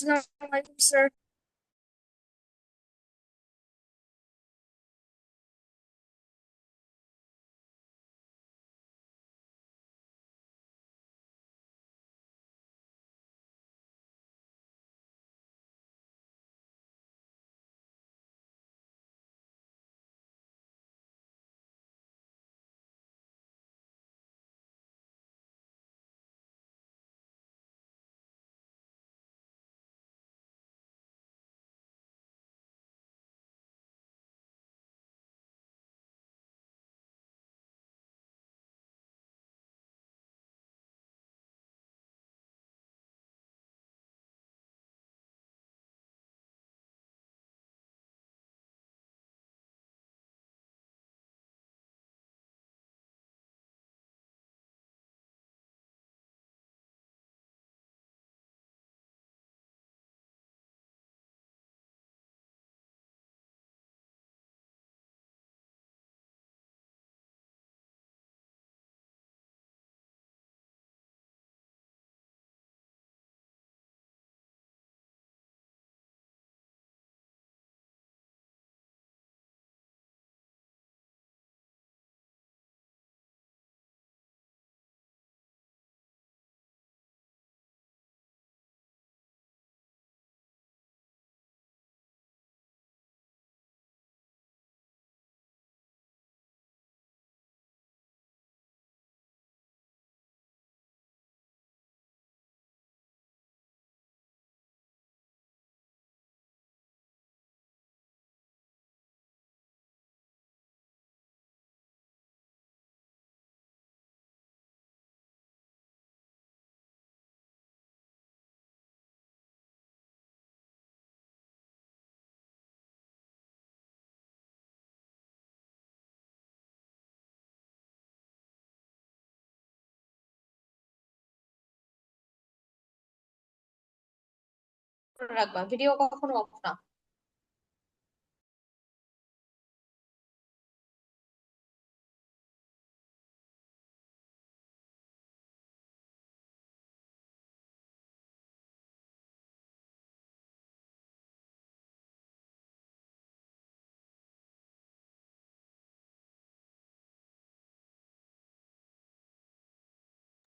Assalamualaikum, sir. করে রাখবা, video কখনো অফ না।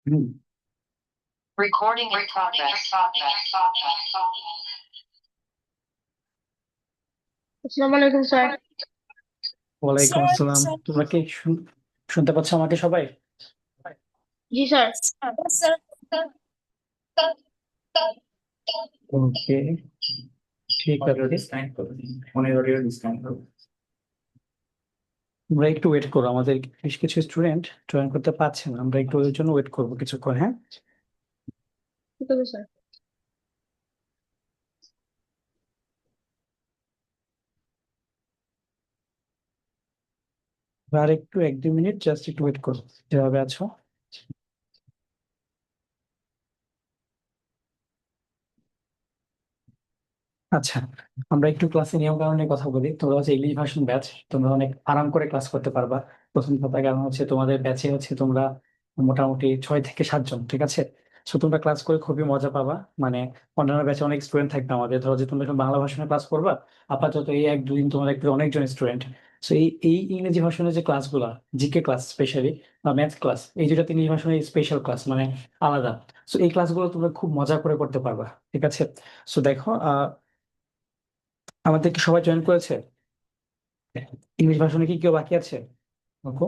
হুম। Recording in progress. আসসালামু আলাইকুম, স্যার। ওয়ালাইকুম আসসালাম। তোমরা কি শুনতে পাচ্ছ আমাকে সবাই? জি, স্যার। ওকে, ঠিক আছে। তোমরা একটু ওয়েট করো, আমাদের বেশ কিছু স্টুডেন্ট জয়েন করতে পারছে না, আমরা একটু ওদের জন্য ওয়েট করবো কিছুক্ষণ। হ্যাঁ, ঠিক আছে, স্যার। আর একটু 1-2 মিনিট জাস্ট একটু ওয়েট করো, যেভাবে আছো। আচ্ছা, আমরা একটু ক্লাসে নিয়ম কানুন নিয়ে কথা বলি। তোমরা হচ্ছে ইংলিশ ভার্সন ব্যাচ, তোমরা অনেক আরাম করে ক্লাস করতে পারবা। প্রথম কথা, কারণ হচ্ছে তোমাদের ব্যাচে হচ্ছে তোমরা মোটামুটি 6 থেকে 7 জন, ঠিক আছে? সো তোমরা ক্লাস করে খুবই মজা পাবা। মানে অন্যান্য ব্যাচে অনেক স্টুডেন্ট থাকবে আমাদের, ধরো যে তোমরা এখন বাংলা ভার্সনে ক্লাস করবা, আপাতত এই 1-2 দিন তোমাদের একটু অনেকজন স্টুডেন্ট। সো এই এই ইংরেজি ভার্সনের যে ক্লাসগুলো, জিকে ক্লাস স্পেশালি বা ম্যাথ ক্লাস, এই দুটাতে ইংলিশ ভার্সনের স্পেশাল ক্লাস মানে আলাদা। সো এই ক্লাসগুলো তোমরা খুব মজা করে করতে পারবা, ঠিক আছে? সো দেখো, আমাদের কি সবাই জয়েন করেছে? ইংলিশ ভার্সনে কি কেউ বাকি আছে? দেখো,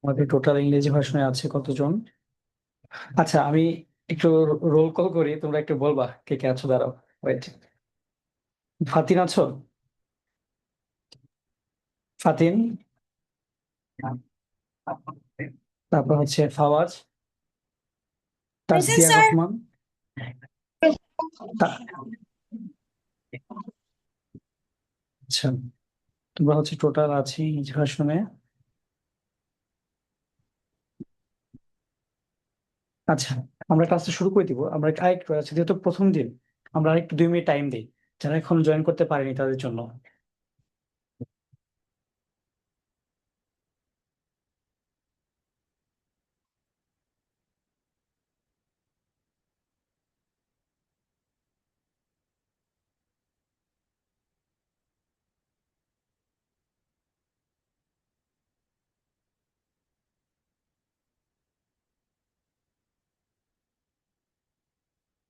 আমাদের টোটাল ইংরেজি ভার্সনে আছে কতজন? আচ্ছা, আমি একটু রোল কল করি, তোমরা একটু বলবা কে কে আছো। দাঁড়াও, ওয়েট। ফাতিন আছো? ফাতিন, তারপর হচ্ছে ফাওয়াজ, প্রেজেন্ট, তাসদিয়া স্যার। রহমান, তা- আচ্ছা, তোমরা হচ্ছে টোটাল আছি ইংরেজি ভার্সনে। আচ্ছা, আমরা ক্লাসটা শুরু করে দিব। আমরা আরেকটু আছে, যেহেতু প্রথম দিন, আমরা আরেকটু 2 মিনিট টাইম দিই যারা এখন জয়েন করতে পারেনি তাদের জন্য।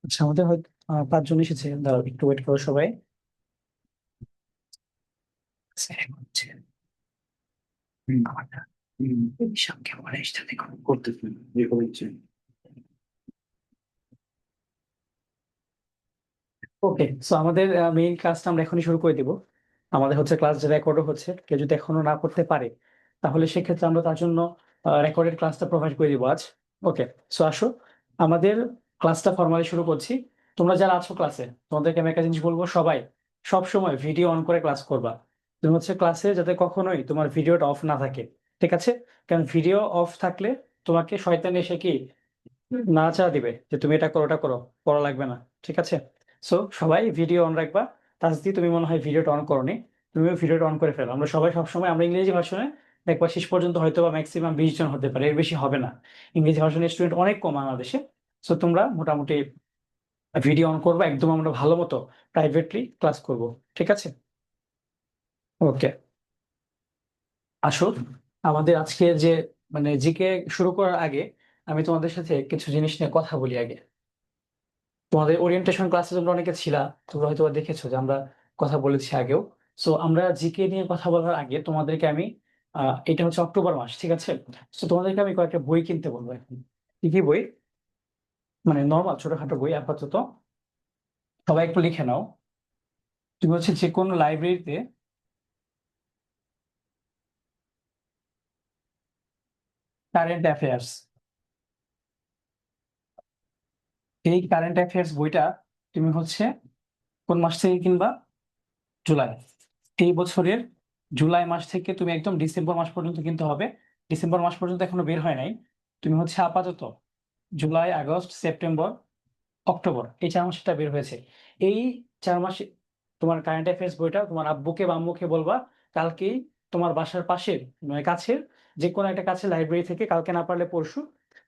আচ্ছা, আমাদের হয়তো 5 জন এসেছে, দাঁড়াও একটু ওয়েট করো সবাই। হচ্ছে আমারটা সামনে আমার সাথে করতেছি ওকে। সো আমাদের মেইন ক্লাসটা আমরা এখনই শুরু করে দিব। আমাদের হচ্ছে ক্লাস রেকর্ডও হচ্ছে, কেউ যদি এখনো না করতে পারে তাহলে সেক্ষেত্রে আমরা তার জন্য রেকর্ডেড ক্লাসটা প্রোভাইড করে দিব আজ। ওকে, সো আসো আমাদের ক্লাসটা ফর্মালি শুরু করছি। তোমরা যারা আছো ক্লাসে, তোমাদেরকে আমি একটা জিনিস বলবো, সবাই সব সময় ভিডিও অন করে ক্লাস করবা। তুমি হচ্ছে ক্লাসে যাতে কখনোই তোমার ভিডিওটা অফ না থাকে, ঠিক আছে? কারণ ভিডিও অফ থাকলে তোমাকে শয়তান এসে কি নাড়াচাড়া দিবে যে তুমি এটা করো ওটা করো, পড়া লাগবে না, ঠিক আছে? সো সবাই ভিডিও অন রাখবা। তাসদি, তুমি মনে হয় ভিডিওটা অন করোনি, তুমিও ভিডিওটা অন করে ফেলো। আমরা সবাই সবসময় আমরা ইংরেজি ভার্সনে দেখবা শেষ পর্যন্ত হয়তো বা ম্যাক্সিমাম 20 জন হতে পারে, এর বেশি হবে না। ইংরেজি ভার্সনের স্টুডেন্ট অনেক কম বাংলাদেশে। সো তোমরা মোটামুটি ভিডিও অন করবা, একদম আমরা ভালো মতো প্রাইভেটলি ক্লাস করব, ঠিক আছে? ওকে, আসো আমাদের আজকে যে মানে জিকে শুরু করার আগে আমি তোমাদের সাথে কিছু জিনিস নিয়ে কথা বলি আগে। তোমাদের ওরিয়েন্টেশন ক্লাসে তোমরা অনেকে ছিলা, তোমরা হয়তো দেখেছো যে আমরা কথা বলেছি আগেও। সো আমরা জিকে নিয়ে কথা বলার আগে তোমাদেরকে আমি এটা হচ্ছে অক্টোবর মাস, ঠিক আছে? সো তোমাদেরকে আমি কয়েকটা বই কিনতে বলবো এখন। কি কি বই? মানে নর্মাল ছোটখাটো বই আপাতত। সবাই একটু লিখে নাও। তুমি হচ্ছে যে কোনো লাইব্রেরিতে কারেন্ট অ্যাফেয়ার্স, এই কারেন্ট অ্যাফেয়ার্স বইটা তুমি হচ্ছে কোন মাস থেকে কিনবা? জুলাই। এই বছরের জুলাই মাস থেকে তুমি একদম ডিসেম্বর মাস পর্যন্ত কিনতে হবে। ডিসেম্বর মাস পর্যন্ত এখনো বের হয় নাই। তুমি হচ্ছে আপাতত জুলাই, আগস্ট, সেপ্টেম্বর, অক্টোবর এই 4 মাসটা বের হয়েছে। এই 4 মাসে তোমার কারেন্ট অ্যাফেয়ার্স বইটা তোমার আব্বুকে বা আম্মুকে বলবা কালকেই তোমার বাসার পাশের মানে কাছের যে কোনো একটা কাছে লাইব্রেরি থেকে, কালকে না পারলে পরশু,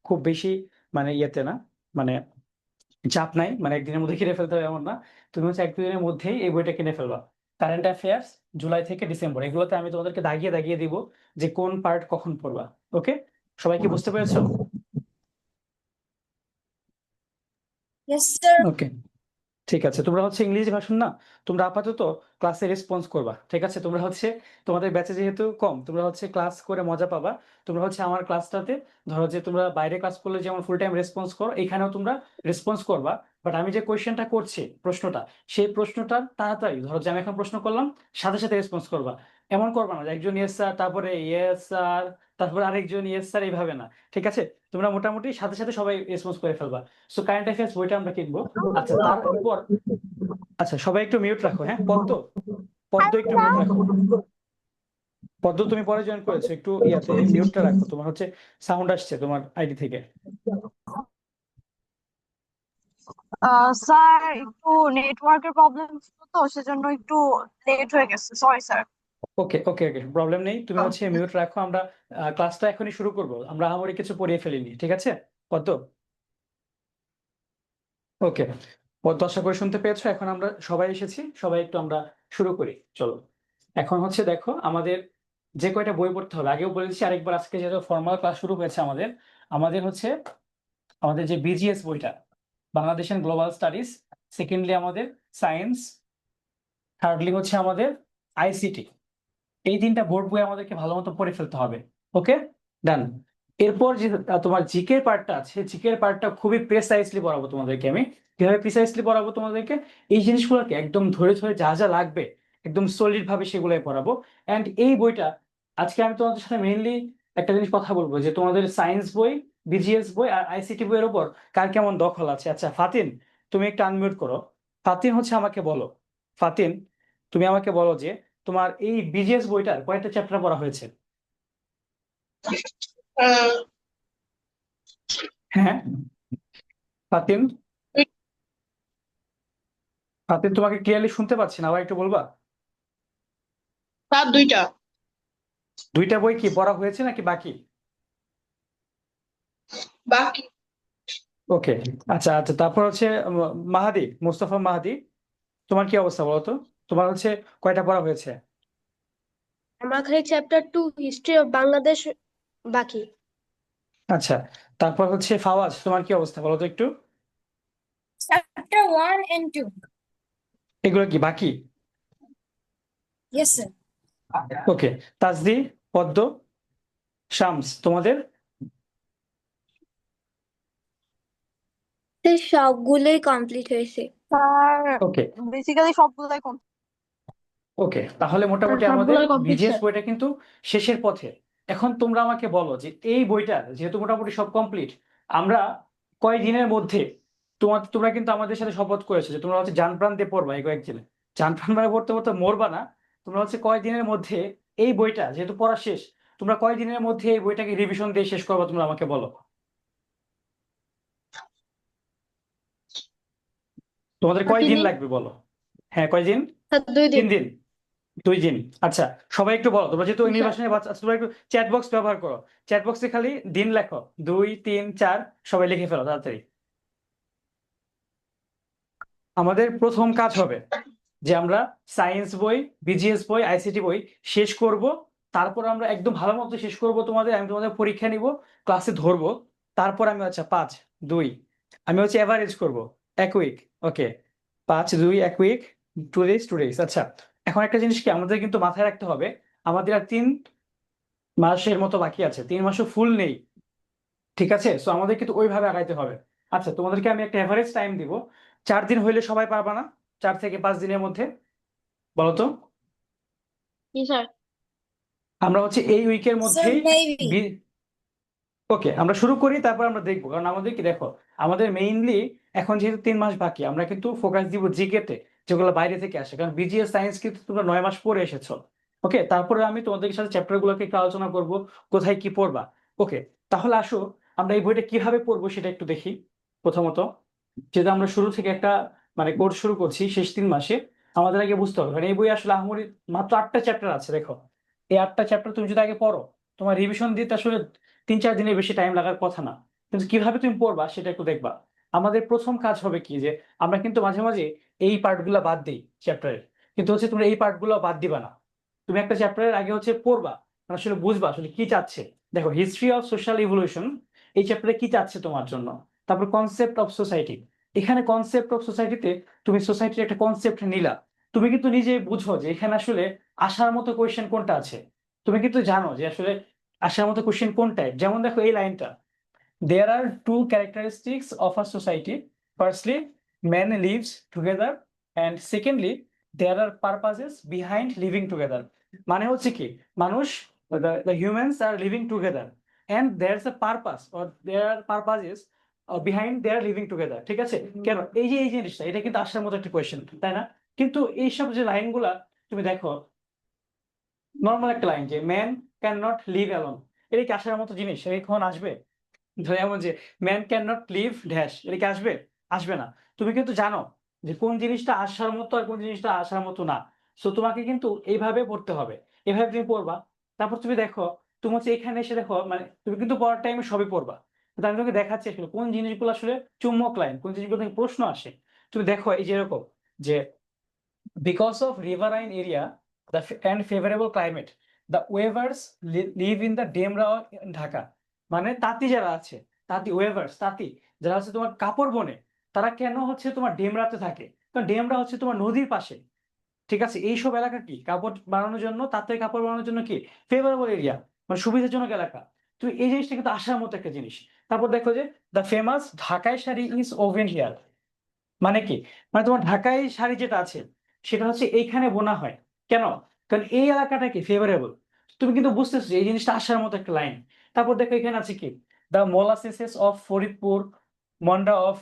খুব বেশি মানে ইয়েতে না, মানে চাপ নাই, মানে একদিনের মধ্যে কিনে ফেলতে হবে এমন না। তুমি হচ্ছে 1-2 দিনের মধ্যেই এই বইটা কিনে ফেলবা। কারেন্ট অ্যাফেয়ার্স জুলাই থেকে ডিসেম্বর, এগুলোতে আমি তোমাদেরকে দাগিয়ে দাগিয়ে দিব যে কোন পার্ট কখন পড়বা। ওকে, সবাই কি বুঝতে পেরেছো? Yes, sir. ওকে, ঠিক আছে। তোমরা হচ্ছে ইংরেজি ভার্সন না, তোমরা আপাতত ক্লাসে রেসপন্স করবা, ঠিক আছে? তোমরা হচ্ছে তোমাদের ব্যাচে যেহেতু কম, তোমরা হচ্ছে ক্লাস করে মজা পাবা। তোমরা হচ্ছে আমার ক্লাসটাতে ধরো যে তোমরা বাইরে ক্লাস করলে যেমন ফুল টাইম রেসপন্স করো, এখানেও তোমরা রেসপন্স করবা। বাট আমি যে কোয়েশ্চেনটা করছি, প্রশ্নটা, সেই প্রশ্নটা তাড়াতাড়ি ধরো যে আমি এখন প্রশ্ন করলাম, সাথে সাথে রেসপন্স করবা। এমন করবা না যে একজন ইয়েস স্যার, তারপরে ইয়েস স্যার, তারপরে আরেকজন ইয়েস স্যার, এইভাবে না, ঠিক আছে? তোমরা মোটামুটি সাথে সাথে সবাই রেসপন্স করে ফেলবা। সো কারেন্ট অ্যাফেয়ার্স বইটা আমরা কিনবো। আচ্ছা, তারপর আচ্ছা সবাই একটু মিউট রাখো, হ্যাঁ? পদ্ম, পদ্ম একটু মিউট রাখো। পদ্ম তুমি পরে জয়েন করেছো, একটু ইয়াতে মিউটটা রাখো, তোমার হচ্ছে সাউন্ড আসছে তোমার আইডি থেকে। স্যার একটু নেটওয়ার্কের প্রবলেম ছিল তো সেজন্য একটু লেট হয়ে গেছে, সরি স্যার। ওকে ওকে ওকে, প্রবলেম নেই, তুমি হচ্ছে মিউট রাখো। আমরা ক্লাসটা এখনই শুরু করব, আমরা আহামরি কিছু পড়িয়ে ফেলিনি, ঠিক আছে পদ্ম? ওকে, পদ্ম আশা করে শুনতে পেয়েছো। এখন আমরা সবাই এসেছি, সবাই একটু আমরা শুরু করি, চলো। এখন হচ্ছে দেখো আমাদের যে কয়টা বই পড়তে হবে, আগেও বলেছি আরেকবার, আজকে যেহেতু ফর্মাল ক্লাস শুরু হয়েছে আমাদের, আমাদের হচ্ছে আমাদের যে বিজিএস বইটা, Bangladesh and global studies, secondly আমাদের সায়েন্স, থার্ডলি হচ্ছে আমাদের আইসিটি, এই 3টা বোর্ড বই আমাদেরকে ভালো মতো পড়ে ফেলতে হবে। ওকে, ডান। এরপর যে তোমার জিকে পার্টটা আছে, জিকে পার্টটা খুবই প্রেসাইসলি পড়াবো তোমাদেরকে আমি। কিভাবে প্রিসাইসলি পড়াবো তোমাদেরকে? এই জিনিসগুলোকে একদম ধরে ধরে যা যা লাগবে একদম সলিড ভাবে সেগুলোই পড়াবো। অ্যান্ড এই বইটা আজকে আমি তোমাদের সাথে মেইনলি একটা জিনিস কথা বলবো যে তোমাদের সায়েন্স বই, বিজিএস বই আর আইসিটি বইয়ের উপর কার কেমন দখল আছে। আচ্ছা ফাতিন, তুমি একটু আনমিউট করো। ফাতিন হচ্ছে আমাকে বলো, ফাতিন তুমি আমাকে বলো যে তোমার এই বিজিএস বইটার কয়টা চ্যাপ্টার পড়া হয়েছে? হ্যাঁ ফাতিন, ফাতিন তোমাকে ক্লিয়ারলি শুনতে পাচ্ছি না, আবার একটু বলবা? স্যার, দুইটা। 2টা বই কি পড়া হয়েছে নাকি বাকি? বাকি। ওকে, আচ্ছা আচ্ছা। তারপর হচ্ছে মাহাদি, মোস্তফা মাহাদি, তোমার কি অবস্থা বলো তো? তোমার হচ্ছে কয়টা পড়া হয়েছে? আমার খালি চ্যাপ্টার 2 হিস্ট্রি অফ বাংলাদেশ বাকি। আচ্ছা, তারপর হচ্ছে ফাওয়াজ, তোমার কি অবস্থা বলো তো একটু? Chapter 1 and 2. এগুলো কি বাকি? Yes, sir. ওকে, তাজদি, পদ্ম, শামস, তোমাদের? সবগুলোই কমপ্লিট হয়েছে। স্যার ওকে বেসিক্যালি সবগুলাই কম। ওকে, তাহলে মোটামুটি আমাদের সবগুলোই কমপ্লিট বিজিএস স্যার। বইটা কিন্তু শেষের পথে। এখন তোমরা আমাকে বলো যে এই বইটা যেহেতু মোটামুটি সব কমপ্লিট, আমরা কয় দিনের মধ্যে তোমরা কিন্তু আমাদের সাথে শপথ করেছো যে তোমরা হচ্ছে জান প্রাণ দিয়ে পড়বা এই কয়েকদিনে। জান প্রাণ মানে পড়তে পড়তে মরবা না। তোমরা হচ্ছে কয় দিনের মধ্যে এই বইটা যেহেতু পড়া শেষ, তোমরা কয় দিনের মধ্যে এই বইটাকে রিভিশন দিয়ে শেষ করবা তোমরা আমাকে বলো। তোমাদের কয় দিন লাগবে বলো? হ্যাঁ, কয় দিন? স্যার 2 দিন। 3 দিন? 2 দিন। আচ্ছা, সবাই একটু বলো, তোমরা যেহেতু স্যার। নির্বাচনের বাচ্চা আছো, তোমরা একটু চ্যাট বক্স ব্যবহার করো। চ্যাট বক্সে খালি দিন লেখো, 2, 3, 4, সবাই লিখে ফেলো তাড়াতাড়ি। আমাদের প্রথম কাজ হবে যে আমরা সায়েন্স বই, বিজিএস বই, আইসিটি বই শেষ করব। তারপর আমরা একদম ভালো মতো শেষ করব। আমি তোমাদের পরীক্ষা নিব, ক্লাসে ধরবো। তারপর আমি 5, 2, আমি হচ্ছে এভারেজ করব 1 উইক। ওকে, 5, 2, 1 উইক, 2 ডেজ, 2 ডেজ। আচ্ছা, এখন একটা জিনিস কি আমাদের কিন্তু মাথায় রাখতে হবে, আমাদের আর 3 মাসের মতো বাকি আছে, 3 মাসও ফুল নেই। ঠিক আছে, সো আমাদের কিন্তু ওইভাবে আগাইতে হবে। আচ্ছা, তোমাদেরকে আমি একটা এভারেজ টাইম দিব। 4 দিন হইলে সবাই পারবা না? 4 থেকে 5 দিনের মধ্যে বলো তো। জি স্যার। আমরা হচ্ছে এই উইকের Sir, মধ্যেই maybe. ওকে, আমরা শুরু করি, তারপর আমরা দেখবো। কারণ আমাদের কি দেখো, আমাদের মেইনলি এখন যেহেতু 3 মাস বাকি, আমরা কিন্তু ফোকাস দিব জিকে তে, যেগুলো বাইরে থেকে আসে। কারণ বিজিএস সায়েন্স কিন্তু তোমরা 9 মাস পরে এসেছো। ওকে, তারপরে আমি তোমাদের সাথে চ্যাপ্টার গুলোকে একটু আলোচনা করব, কোথায় কি পড়বা। ওকে, তাহলে আসো আমরা এই বইটা কিভাবে পড়বো সেটা একটু দেখি। প্রথমত, যেহেতু আমরা শুরু থেকে একটা মানে কোর্স শুরু করছি শেষ 3 মাসে, আমাদের আগে বুঝতে হবে, কারণ এই বই আসলে আহামরি মাত্র 8টা চ্যাপ্টার আছে। দেখো, এই 8টা চ্যাপ্টার তুমি যদি আগে পড়ো, তোমার রিভিশন দিতে আসলে 3-4 দিনের বেশি টাইম লাগার কথা না। কিন্তু কিভাবে তুমি পড়বা সেটা একটু দেখবা। আমাদের প্রথম কাজ হবে কি, যে আমরা কিন্তু মাঝে মাঝে এই পার্টগুলো বাদ দিই চ্যাপ্টারের, কিন্তু হচ্ছে তোমরা এই পার্টগুলো বাদ দিবা না। তুমি একটা চ্যাপ্টারের আগে হচ্ছে পড়বা, মানে আসলে বুঝবা আসলে কি চাচ্ছে। দেখো, হিস্ট্রি অফ সোশ্যাল ইভলিউশন, এই চ্যাপ্টারে কি চাচ্ছে তোমার জন্য। তারপর কনসেপ্ট অফ সোসাইটি, এখানে কনসেপ্ট অফ সোসাইটিতে তুমি সোসাইটির একটা কনসেপ্ট নিলা। তুমি কিন্তু নিজে বুঝো যে এখানে আসলে আসার মতো কোয়েশ্চেন কোনটা আছে। তুমি কিন্তু জানো যে আসলে আসার মতো কোয়েশ্চেন কোন টাইপ। যেমন দেখো এই লাইনটা, there are two characteristics of a society. Firstly, men lives together, and secondly, there are purposes behind living together. মানে হচ্ছে কি, মানুষ, the humans are living together and there's a purpose or there are purposes behind their living together. ঠিক আছে, কেন এই জিনিসটা, এটা কিন্তু আসার মতো একটা কোয়েশ্চেন, তাই না? কিন্তু এইসব যে লাইনগুলা তুমি দেখো, নর্মাল একটা লাইন যে man can not live alone, এটা কি আসার মতো জিনিস? এটা কখন আসবে? ধরে এমন যে man can not leave dash, এটা কি আসবে? আসবে না। তুমি কিন্তু জানো যে কোন জিনিসটা আসার মতো আর কোন জিনিসটা আসার মতো না। সো তোমাকে কিন্তু এইভাবে পড়তে হবে, এভাবে তুমি পড়বা। তারপর তুমি দেখো, তুমি হচ্ছে এখানে এসে দেখো, মানে তুমি কিন্তু পড়ার টাইমে সবই পড়বা, কিন্তু আমি তোমাকে দেখাচ্ছি আসলে কোন জিনিসগুলো আসলে চুম্বক লাইন, কোন জিনিসগুলো থেকে প্রশ্ন আসে। তুমি দেখো এই যে এরকম, যে because of riverine area and favorable climate, the weavers live in the Demra in Dhaka. মানে তাঁতি যারা আছে, তাঁতি ওয়েভার্স, তাঁতি যারা হচ্ছে তোমার কাপড় বনে, তারা কেন হচ্ছে তোমার ডেমরাতে থাকে? কারণ ডেমরা হচ্ছে তোমার নদীর পাশে। ঠিক আছে, এইসব এলাকা কি কাপড় বানানোর জন্য, তাঁতের কাপড় বানানোর জন্য কি ফেভারেবল এরিয়া, মানে সুবিধাজনক এলাকা। তো এই জিনিসটা কিন্তু আসার মতো একটা জিনিস। তারপর দেখো যে দ্য ফেমাস ঢাকাই শাড়ি ইজ ওভেন হিয়ার, মানে কি, মানে তোমার ঢাকাই শাড়ি যেটা আছে সেটা হচ্ছে এইখানে বোনা হয়। কেন? কারণ এই এলাকাটা কি ফেভারেবল। তুমি কিন্তু বুঝতেছো যে এই জিনিসটা আসার মতো একটা লাইন। তারপর দেখো এখানে আছে কি, the molasses of Faridpur, monda of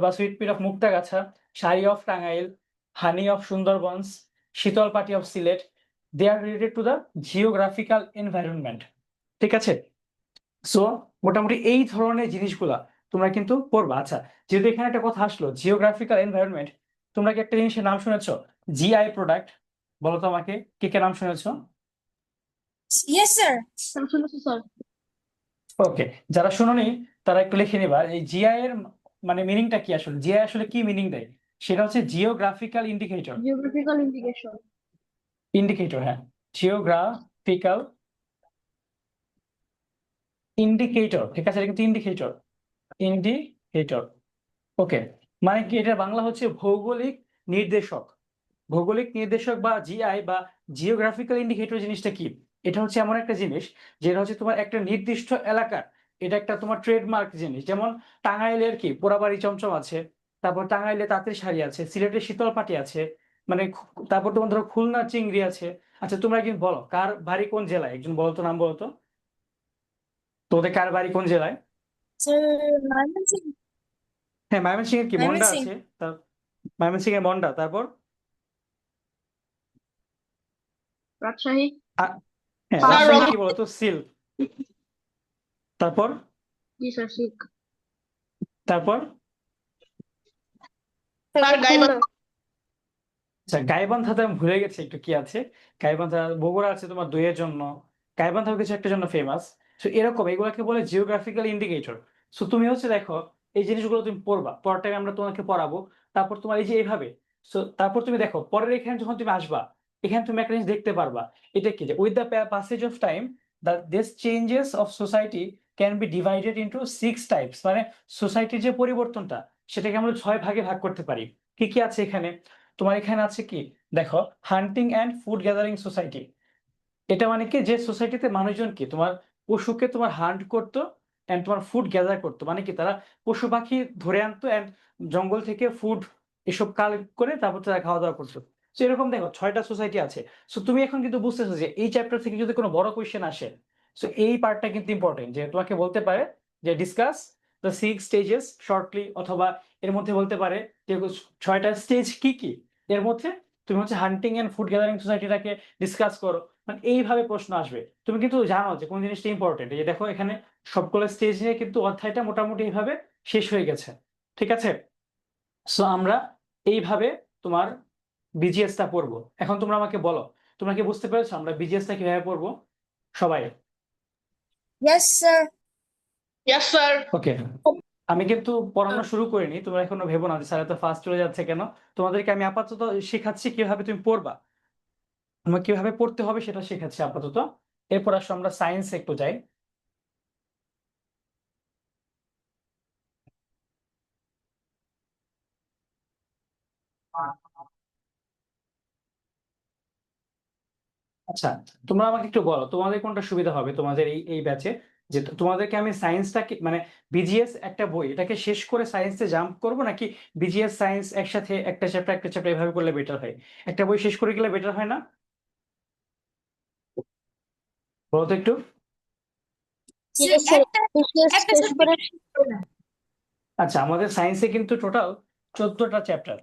বা sweetmeat of Muktagachha, sari of Tangail, honey of Sundarbans, shital pati of Sylhet, they are related to the geographical environment. ঠিক আছে, সো মোটামুটি এই ধরনের জিনিসগুলা তোমরা কিন্তু পড়বা। আচ্ছা, যেহেতু এখানে একটা কথা আসলো জিওগ্রাফিক্যাল এনভায়রনমেন্ট, তোমরা কি একটা জিনিসের নাম শুনেছো, জিআই প্রোডাক্ট? বলো তো আমাকে, কে কে নাম শুনেছো? Yes, sir. শুনেছি স্যার। ওকে, যারা শুনোনি তারা একটু লিখে নিবা এই জিআই এর মানে মিনিংটা কি। আসলে জিআই আসলে কি মিনিং দেয়, সেটা হচ্ছে geographical indicator. Geographical indication. Indicator, হ্যাঁ, জিওগ্রাফিক্যাল ইন্ডিকেটর। ঠিক আছে, এটা কিন্তু ইন্ডিকেটর, ইন্ডিকেটর। ওকে, মানে কি, এটা বাংলা হচ্ছে ভৌগোলিক নির্দেশক। ভৌগোলিক নির্দেশক বা জিআই বা জিওগ্রাফিক্যাল ইন্ডিকেটর জিনিসটা কি? এটা হচ্ছে এমন একটা জিনিস যেটা হচ্ছে তোমার একটা নির্দিষ্ট এলাকার, এটা একটা তোমার ট্রেডমার্ক জিনিস। যেমন টাঙ্গাইলের কি পোড়াবাড়ি চমচম আছে, তারপর টাঙ্গাইলে তাঁতের শাড়ি আছে, সিলেটের শীতল পাটি আছে, মানে তারপর তোমার ধরো খুলনা চিংড়ি আছে। আচ্ছা তোমরা একজন বলো কার বাড়ি কোন জেলায়, একজন বলো তো, নাম বলো তো, তোদের কার বাড়ি কোন জেলায়? Sir, Mymensingh. হ্যাঁ, ময়মনসিংহ এর কি মন্ডা Mymensingh. আছে, তার ময়মনসিংহের মন্ডা, তারপর রাজশাহী। হ্যাঁ স্যার রাজশাহী রং কি বলতো, সিল্ক। তারপর জি স্যার শিখ। তারপর স্যার খুলনা। আচ্ছা গাইবান্ধাতে আমি ভুলে গেছি একটু কি আছে। গাইবান্ধা, বগুড়া আছে তোমার দইয়ের জন্য, গাইবান্ধাও কিছু একটা জন্য ফেমাস। তো এরকম এগুলোকে বলে জিওগ্রাফিক্যাল ইন্ডিকেটর। সো তুমি হচ্ছে দেখো এই জিনিসগুলো তুমি পড়বা, পরটাকে আমরা তোমাকে পড়াবো। তারপর তোমার এই যে এইভাবে, সো তারপর তুমি দেখো পরের এখানে যখন তুমি আসবা, এখানে তুমি একটা জিনিস দেখতে পারবা। এটা কি, যে with the passage of time the this changes of society can be divided into 6 types. মানে সোসাইটির যে পরিবর্তনটা সেটাকে আমরা 6 ভাগে ভাগ করতে পারি। কি কি আছে এখানে? তোমার এখানে আছে কি, দেখো, হান্টিং অ্যান্ড ফুড গ্যাদারিং সোসাইটি। এটা মানে কি, যে সোসাইটিতে মানুষজন কি তোমার পশুকে তোমার হান্ট করতো অ্যান্ড তোমার ফুড গ্যাদার করতো, মানে কি তারা পশু পাখি ধরে আনতো অ্যান্ড জঙ্গল থেকে ফুড এসব কালেক্ট করে তারপর তারা খাওয়া দাওয়া করতো। তো এরকম দেখো 6টা সোসাইটি আছে। সো তুমি এখন কিন্তু বুঝতেছো যে এই চ্যাপ্টার থেকে যদি কোনো বড় কোয়েশ্চেন আসে, সো এই পার্টটা কিন্তু ইম্পর্টেন্ট, যে তোমাকে বলতে পারে যে ডিসকাস দ্য 6 স্টেজেস শর্টলি, অথবা এর মধ্যে বলতে পারে যে 6টা স্টেজ কি কি। এর মধ্যে তুমি হচ্ছে হান্টিং এন্ড ফুড গ্যাদারিং সোসাইটিটাকে ডিসকাস করো। মানে এইভাবে প্রশ্ন আসবে। তুমি কিন্তু জানো যে কোন জিনিসটা ইম্পর্টেন্ট, এই যে দেখো এখানে সবগুলো স্টেজ নিয়ে কিন্তু অধ্যায়টা মোটামুটি এইভাবে শেষ হয়ে গেছে। ঠিক আছে, সো আমরা এইভাবে তোমার বিজিএসটা পড়বো। এখন তোমরা আমাকে বলো, তোমরা কি বুঝতে পেরেছো আমরা বিজিএসটা কিভাবে পড়বো সবাই? Yes, sir. Yes sir. Okay, আমি কিন্তু পড়ানো শুরু করিনি, তোমরা এখনো ভেবো না যে স্যার এত ফাস্ট চলে যাচ্ছে কেন। তোমাদেরকে আমি আপাতত শেখাচ্ছি কিভাবে তুমি পড়বা, তোমার কিভাবে পড়তে হবে সেটা শেখাচ্ছি আপাতত। এরপর আসলে আমরা সায়েন্স একটু যাই। আচ্ছা, তোমরা আমাকে একটু বলো তোমাদের কোনটা সুবিধা হবে তোমাদের এই এই ব্যাচে, যে তোমাদেরকে আমি সায়েন্সটাকে মানে বিজিএস একটা বই এটাকে শেষ করে সায়েন্সে জাম্প করব, নাকি বিজিএস সায়েন্স একসাথে একটা চ্যাপ্টার এভাবে করলে বেটার হয়? একটা বই শেষ করে গেলে বেটার হয় না, বলো তো একটু। Sir, yes sir. একটা বিশেষ একটা শেষ করে সাবজেক্ট আচ্ছা, আমাদের সায়েন্সে কিন্তু টোটাল 14টা চ্যাপ্টার।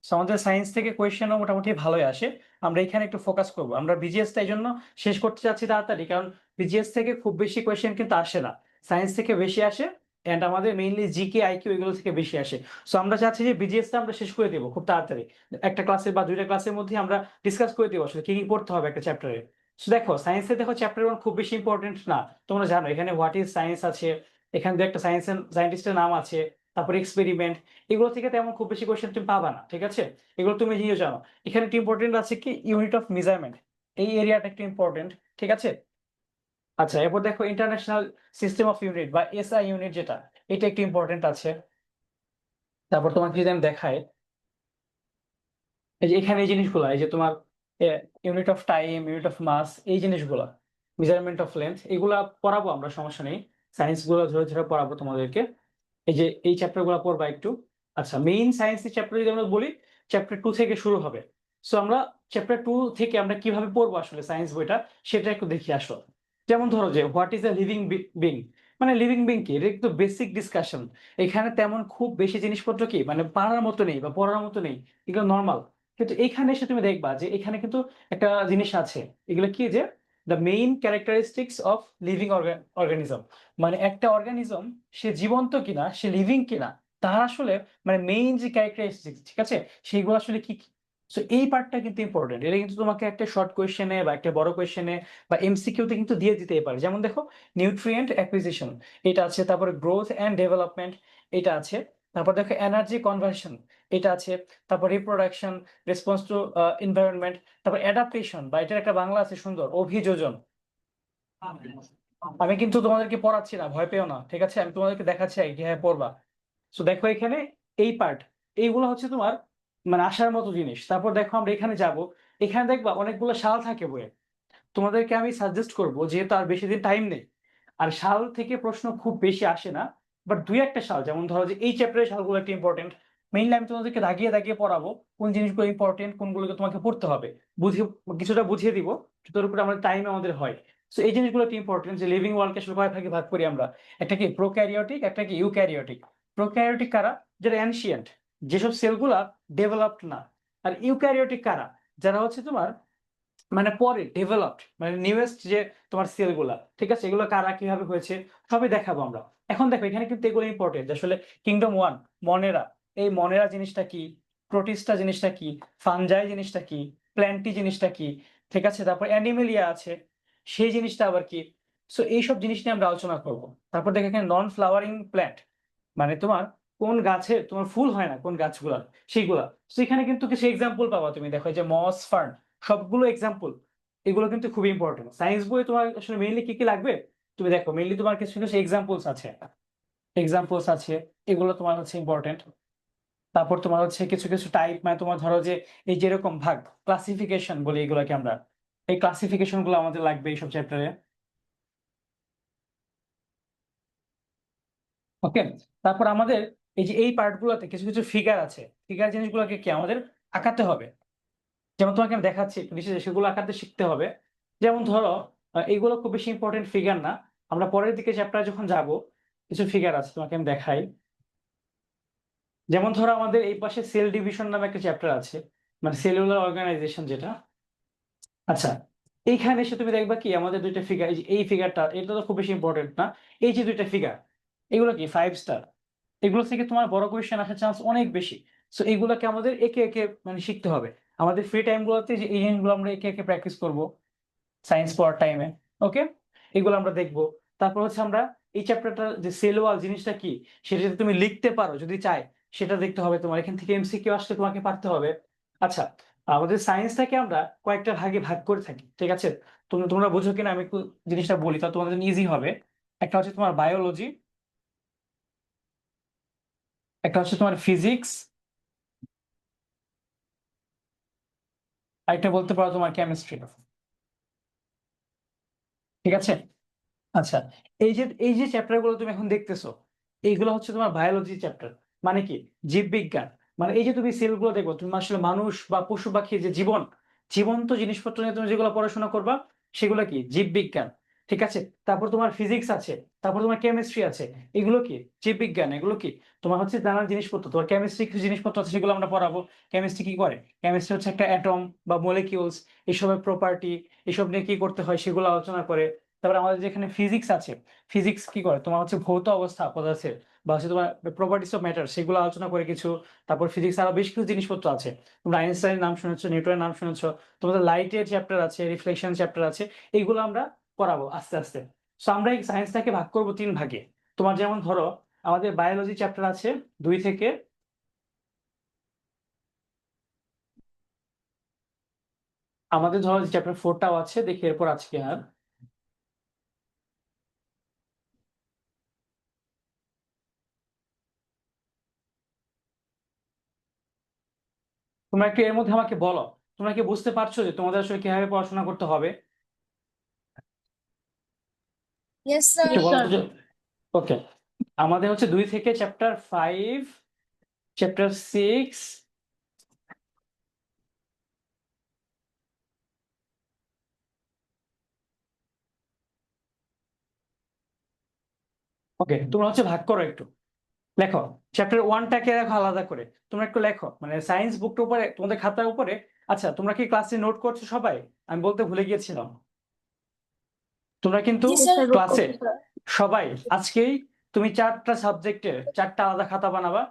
আমাদের সায়েন্স থেকে কোয়েশ্চেনও মোটামুটি ভালোই আসে। আমরা এখানে একটু ফোকাস করবো, আমরা বিজিএস তাই জন্য শেষ করতে চাচ্ছি তাড়াতাড়ি, কারণ বিজিএস থেকে খুব বেশি কোয়েশ্চেন কিন্তু আসে না, সায়েন্স থেকে বেশি আসে। এন্ড আমাদের মেইনলি জিকে আইকিউ এগুলো থেকে বেশি আসে। সো আমরা চাচ্ছি যে বিজিএসটা আমরা শেষ করে দেবো খুব তাড়াতাড়ি, একটা ক্লাসে বা 2টা ক্লাসের মধ্যে আমরা ডিসকাস করে দেবো আসলে কি কি পড়তে হবে একটা চ্যাপ্টারে। সো দেখো সায়েন্সে দেখো চ্যাপ্টার 1 খুব বেশি ইম্পর্টেন্ট না। তোমরা জানো এখানে হোয়াট ইজ সায়েন্স আছে, এখানে দু একটা সায়েন্টিস্টের নাম আছে, তারপরে এক্সপেরিমেন্ট। এগুলো থেকে তেমন খুব বেশি কোয়েশ্চেন তুমি পাবা না, ঠিক আছে? এগুলো তুমি নিজেও জানো। এখানে একটু ইম্পর্টেন্ট আছে কি, ইউনিট অফ মেজারমেন্ট, এই এরিয়াটা একটু ইম্পর্টেন্ট, ঠিক আছে? আচ্ছা, এরপর দেখো ইন্টারন্যাশনাল সিস্টেম অফ ইউনিট বা এসআই ইউনিট, যেটা এটা একটু ইম্পর্টেন্ট আছে। তারপর তোমাকে যদি আমি দেখাই, এই যে এখানে এই জিনিসগুলো, এই যে তোমার unit of time, unit of mass, এই জিনিসগুলো, মেজারমেন্ট অফ লেন্থ, এগুলা পড়াবো আমরা, সমস্যা নেই। সায়েন্স গুলো ধরে ধরে পড়াবো তোমাদেরকে। এই যে এই চ্যাপ্টার গুলো পড়বা একটু। আচ্ছা, মেইন সায়েন্সের চ্যাপ্টার যদি আমরা বলি, চ্যাপ্টার 2 থেকে শুরু হবে। সো আমরা চ্যাপ্টার 2 থেকে আমরা কিভাবে পড়বো আসলে সায়েন্স বইটা, সেটা একটু দেখি আসো। যেমন ধরো যে what is a living being, মানে লিভিং বিং কি, এটা একটু বেসিক ডিসকাশন। এখানে তেমন খুব বেশি জিনিসপত্র কি মানে পারার মতো নেই বা পড়ার মতো নেই, এগুলো নর্মাল। কিন্তু এখানে এসে তুমি দেখবা যে এখানে কিন্তু একটা জিনিস আছে, এগুলো কি, যে the main characteristics of living organism. মানে একটা অর্গানিজম সে জীবন্ত কিনা, সে লিভিং কিনা, তার আসলে মানে মেইন যে ক্যারেক্টারিস্টিক্স, ঠিক আছে, সেইগুলো আসলে কি কি। সো এই পার্টটা কিন্তু ইম্পর্টেন্ট, এটা কিন্তু তোমাকে একটা শর্ট কোয়েশ্চেনে বা একটা বড় কোয়েশ্চেনে বা এমসিকিউতে কিন্তু দিয়ে দিতে পারে। যেমন দেখো নিউট্রিয়েন্ট অ্যাকুইজিশন, এটা আছে, তারপরে গ্রোথ অ্যান্ড ডেভেলপমেন্ট, এটা আছে, তারপর দেখো এনার্জি কনভার্সন, এটা আছে, তারপর রিপ্রোডাকশন, রেসপন্স টু এনভায়রনমেন্ট, তারপর অ্যাডাপ্টেশন, বা এটার একটা বাংলা আছে সুন্দর, অভিযোজন। আমি কিন্তু তোমাদেরকে পড়াচ্ছি না, ভয় পেও না, ঠিক আছে? আমি তোমাদেরকে দেখাচ্ছি কিভাবে পড়বা। সো দেখো এখানে এই পার্ট, এইগুলো হচ্ছে তোমার মানে আসার মতো জিনিস। তারপর দেখো আমরা এখানে যাব, এখানে দেখবা অনেকগুলো সাল থাকে বইয়ে। তোমাদেরকে আমি সাজেস্ট করব, যেহেতু আর বেশি দিন টাইম নেই আর সাল থেকে প্রশ্ন খুব বেশি আসে না, বাট দুই একটা সাল, যেমন ধরো যে এই চ্যাপ্টারের সালগুলো একটা ইম্পর্টেন্ট, মেইনলি আমি তোমাদেরকে দাগিয়ে দাগিয়ে পড়াবো কোন জিনিসগুলো ইম্পর্টেন্ট, কোনগুলোকে তোমাকে পড়তে হবে, বুঝিয়ে কিছুটা বুঝিয়ে দিব তোর উপরে আমাদের টাইম আমাদের হয়। তো এই জিনিসগুলো একটা ইম্পর্টেন্ট, যে লিভিং ওয়ার্ল্ডকে আসলে কয় ভাগে ভাগ করি আমরা, একটা কি প্রোক্যারিওটিক, একটা কি ইউক্যারিওটিক। প্রোক্যারিওটিক কারা? যারা অ্যানশিয়েন্ট, যেসব সেলগুলা ডেভেলপড না। আর ইউক্যারিওটিক কারা? যারা হচ্ছে তোমার মানে পরে ডেভেলপড, মানে নিউয়েস্ট যে তোমার সেলগুলা, ঠিক আছে, এগুলো কারা কিভাবে হয়েছে সবই দেখাবো আমরা। এখন দেখো এখানে কিন্তু এগুলো ইম্পর্টেন্ট, আসলে কিংডম ওয়ান মনেরা, এই মনেরা জিনিসটা কি, প্রোটিস্টা জিনিসটা কি, ফানজাই জিনিসটা কি, প্ল্যান্টি জিনিসটা কি, ঠিক আছে, তারপর অ্যানিমেলিয়া আছে, সেই জিনিসটা আবার কি। সো এইসব জিনিস নিয়ে আমরা আলোচনা করব। তারপর দেখো এখানে নন ফ্লাওয়ারিং প্ল্যান্ট, মানে তোমার কোন গাছে তোমার ফুল হয় না, কোন গাছগুলা, সেইগুলা। তো এখানে কিন্তু কিছু এক্সাম্পল পাবা তুমি, দেখো এই যে মস ফার্ন, সবগুলো এক্সাম্পল। এগুলো কিন্তু খুব ইম্পর্টেন্ট। সায়েন্স বই তোমার আসলে মেইনলি কি কি লাগবে, তুমি দেখো মেইনলি তোমার কিছু কিছু এক্সাম্পলস আছে, এক্সাম্পলস আছে, এগুলো তোমার হচ্ছে ইম্পর্টেন্ট। তারপর তোমার হচ্ছে কিছু কিছু টাইপ, মানে তোমার ধরো যে এই যেরকম ভাগ ক্লাসিফিকেশন বলি এগুলোকে আমরা, এই ক্লাসিফিকেশন গুলো আমাদের লাগবে এইসব চ্যাপ্টারে। ওকে, তারপর আমাদের এই যে এই পার্ট গুলোতে কিছু কিছু ফিগার আছে, ফিগার জিনিসগুলোকে কি আমাদের আঁকাতে হবে। যেমন তোমাকে আমি দেখাচ্ছি একটু নিচে, সেগুলো আঁকাতে শিখতে হবে। যেমন ধরো এইগুলো খুব বেশি ইম্পর্টেন্ট ফিগার না, আমরা পরের দিকে চ্যাপ্টার যখন যাব কিছু ফিগার আছে তোমাকে আমি দেখাই। যেমন ধরো আমাদের এই পাশে সেল ডিভিশন নামে একটা চ্যাপ্টার আছে, মানে সেলুলার অর্গানাইজেশন যেটা। আচ্ছা, এইখানে এসে তুমি দেখবা কি আমাদের দুইটা ফিগার, এই ফিগারটা, এটা তো খুব বেশি ইম্পর্টেন্ট না, এই যে দুইটা ফিগার, এগুলো কি 5 স্টার, এগুলো থেকে তোমার বড় কোয়েশ্চেন আসার চান্স অনেক বেশি। সো এগুলোকে আমাদের একে একে মানে শিখতে হবে। আমাদের ফ্রি টাইম গুলোতে যে এই জিনিসগুলো আমরা একে একে প্র্যাকটিস করব সায়েন্স পড়ার টাইমে। ওকে, এগুলো আমরা দেখবো। তারপর হচ্ছে আমরা এই চ্যাপ্টারটা যে সেল ওয়াল জিনিসটা কি, সেটা যদি তুমি লিখতে পারো যদি চাই, সেটা দেখতে হবে তোমার, এখান থেকে এমসিকিউ আসলে তোমাকে পারতে হবে। আচ্ছা, আমাদের সায়েন্সটাকে আমরা কয়েকটা ভাগে ভাগ করে থাকি, ঠিক আছে, তোমরা তোমরা বুঝো কিনা আমি একটু জিনিসটা বলি, তা তোমাদের ইজি হবে। একটা হচ্ছে তোমার বায়োলজি, একটা হচ্ছে তোমার ফিজিক্স, আর একটা বলতে পারো তোমার কেমিস্ট্রি, ঠিক আছে। আচ্ছা, এই যে চ্যাপ্টার গুলো তুমি এখন দেখতেছো, এইগুলো হচ্ছে তোমার বায়োলজি চ্যাপ্টার। মানে কি? জীববিজ্ঞান। মানে এই যে তুমি সেল গুলো দেখো, তুমি আসলে মানুষ বা পশু পাখি যে জীবন, জীবন্ত জিনিসপত্র নিয়ে তুমি যেগুলো পড়াশোনা করবা, সেগুলো কি জীববিজ্ঞান, ঠিক আছে। তারপর তোমার ফিজিক্স আছে, তারপর তোমার কেমিস্ট্রি আছে, এগুলো কি জীববিজ্ঞান। এগুলো কি তোমার হচ্ছে জানার জিনিসপত্র। তোমার কেমিস্ট্রি কিছু জিনিসপত্র আছে, সেগুলো আমরা পড়াবো। কেমিস্ট্রি কি করে? কেমিস্ট্রি হচ্ছে একটা অ্যাটম বা মলিকিউলস, এইসবের প্রপার্টি, এসব নিয়ে কি করতে হয় সেগুলো আলোচনা করে। তারপর আমাদের যেখানে ফিজিক্স আছে, ফিজিক্স কি করে তোমার হচ্ছে ভৌত অবস্থা পদার্থের, বা হচ্ছে তোমার প্রপার্টিস অফ ম্যাটার, সেগুলো আলোচনা করে কিছু। তারপর ফিজিক্স আরো বেশ কিছু জিনিসপত্র আছে, তোমরা আইনস্টাইনের নাম শুনেছো, নিউটনের নাম শুনেছো, তোমাদের লাইটের চ্যাপ্টার আছে, রিফ্লেকশন চ্যাপ্টার আছে, এইগুলো আমরা পড়াবো আস্তে আস্তে। তো আমরা এই সায়েন্সটাকে ভাগ করবো 3 ভাগে। তোমার যেমন ধরো আমাদের বায়োলজি চ্যাপ্টার আছে 2 থেকে, আমাদের ধরো চ্যাপ্টার 4টাও আছে, দেখি এরপর আছে কি আর। তোমরা একটু এর মধ্যে আমাকে বলো, তোমরা কি বুঝতে পারছো যে তোমাদের আসলে কিভাবে পড়াশোনা করতে হবে? Yes, একটু sir. বলো তো। ওকে, আমাদের হচ্ছে 2 থেকে চ্যাপ্টার 5, চ্যাপ্টার 6, ওকে, তোমরা হচ্ছে ভাগ করো একটু, লেখো চ্যাপ্টার 1টাকে লেখো আলাদা করে, তোমরা একটু লেখো মানে সায়েন্স বুকটার উপরে তোমাদের খাতার উপরে। আচ্ছা, তোমরা কি ক্লাসে নোট করছো সবাই? আমি বলতে ভুলে গিয়েছিলাম, তোমরা কিন্তু জি স্যার। ক্লাসে সবাই আজকেই তুমি 4টা সাবজেক্টের 4টা আলাদা খাতা বানাবা।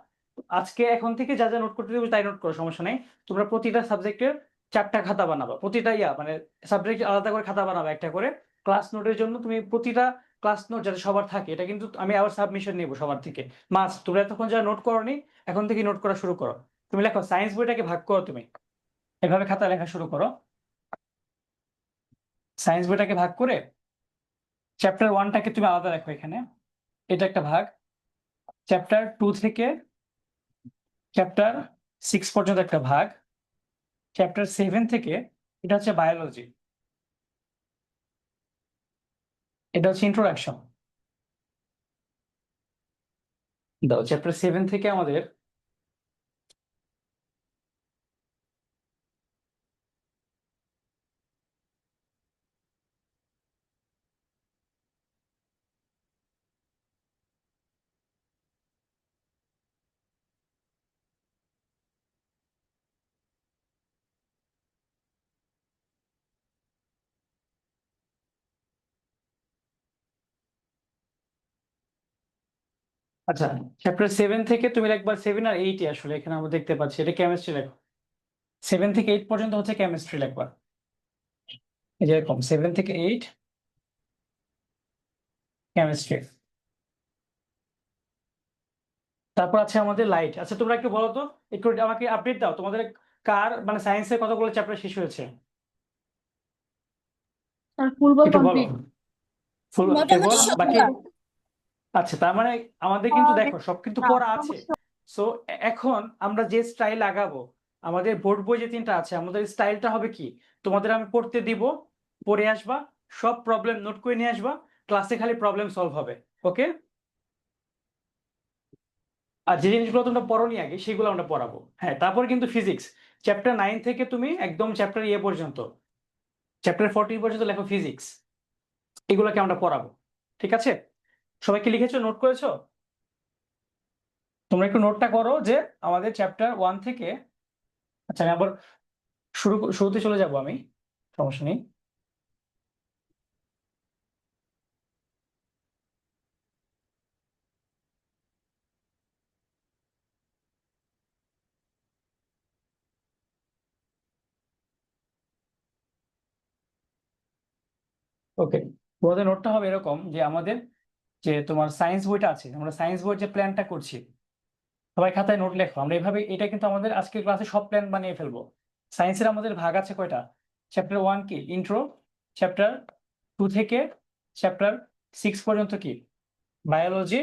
আজকে এখন থেকে যা যা নোট করতে দেবো তাই নোট করো, সমস্যা নেই। তোমরা প্রতিটা সাবজেক্টের 4টা খাতা বানাবা, প্রতিটা মানে সাবজেক্ট আলাদা করে খাতা বানাবা একটা করে। ক্লাস নোটের জন্য তুমি প্রতিটা ক্লাস নোট যাতে সবার থাকে, এটা কিন্তু আমি আবার সাবমিশন নিব সবার থেকে। মাস্ট, তোমরা এতক্ষণ যারা নোট করোনি, এখন থেকে নোট করা শুরু করো। তুমি লেখো সায়েন্স বইটাকে ভাগ করো, তুমি এভাবে খাতা লেখা শুরু করো। সায়েন্স বইটাকে ভাগ করে চ্যাপ্টার 1টাকে তুমি আলাদা রাখো এখানে, এটা একটা ভাগ। চ্যাপ্টার 2 থেকে চ্যাপ্টার 6 পর্যন্ত একটা ভাগ, চ্যাপ্টার 7 থেকে এটা হচ্ছে বায়োলজি, এটা হচ্ছে ইন্ট্রোডাকশন। দাও চ্যাপ্টার 7 থেকে আমাদের আচ্ছা, চ্যাপ্টার 7 থেকে তুমি লিখবা 7 আর 8 আসলে এখানে আমরা দেখতে পাচ্ছি এটা কেমিস্ট্রি লেখো। 7 থেকে 8 পর্যন্ত হচ্ছে কেমিস্ট্রি লিখবা, এই যে এরকম 7 থেকে 8 কেমিস্ট্রি। তারপর আছে আমাদের লাইট। আচ্ছা তোমরা একটু বলো তো, একটু আমাকে আপডেট দাও তোমাদের কার মানে সায়েন্সের কতগুলো চ্যাপ্টার শেষ হয়েছে স্যার ফুল বই একটু বলো। কমপ্লিট। ফুল মোটামুটি কেবল বাকি। সবগুলা। আচ্ছা তার মানে আমাদের কিন্তু দেখো সব কিন্তু পড়া আছে। সো এখন আমরা যে স্টাইল লাগাবো, আমাদের বোর্ড বই যে 3টা আছে, আমাদের স্টাইলটা হবে কি, তোমাদের আমি পড়তে দিব, পড়ে আসবা, সব প্রবলেম নোট করে নিয়ে আসবা, ক্লাসে খালি প্রবলেম সলভ হবে। ওকে? আর যে জিনিসগুলো তোমরা পড়োনি আগে সেগুলো আমরা পড়াবো। হ্যাঁ, তারপর কিন্তু ফিজিক্স চ্যাপ্টার 9 থেকে তুমি একদম চ্যাপ্টার পর্যন্ত, চ্যাপ্টার 14 পর্যন্ত লেখো ফিজিক্স, এগুলোকে আমরা পড়াবো। ঠিক আছে? সবাই কি লিখেছো, নোট করেছো? তোমরা একটু নোটটা করো যে আমাদের চ্যাপ্টার 1 থেকে, আচ্ছা আমি আবার শুরুতে চলে যাব আমি, সমস্যা নেই। ওকে, তোমাদের নোটটা হবে এরকম যে আমাদের যে তোমার সায়েন্স বইটা আছে, আমরা সায়েন্স বইয়ের যে প্ল্যানটা করছি, সবাই খাতায় নোট লেখো। আমরা এভাবে, এটা কিন্তু আমাদের আজকের ক্লাসে সব প্ল্যান বানিয়ে ফেলবো। সায়েন্সের আমাদের ভাগ আছে কয়টা, চ্যাপ্টার 1 কি ইন্ট্রো, চ্যাপ্টার 2 থেকে চ্যাপ্টার 6 পর্যন্ত কি বায়োলজি,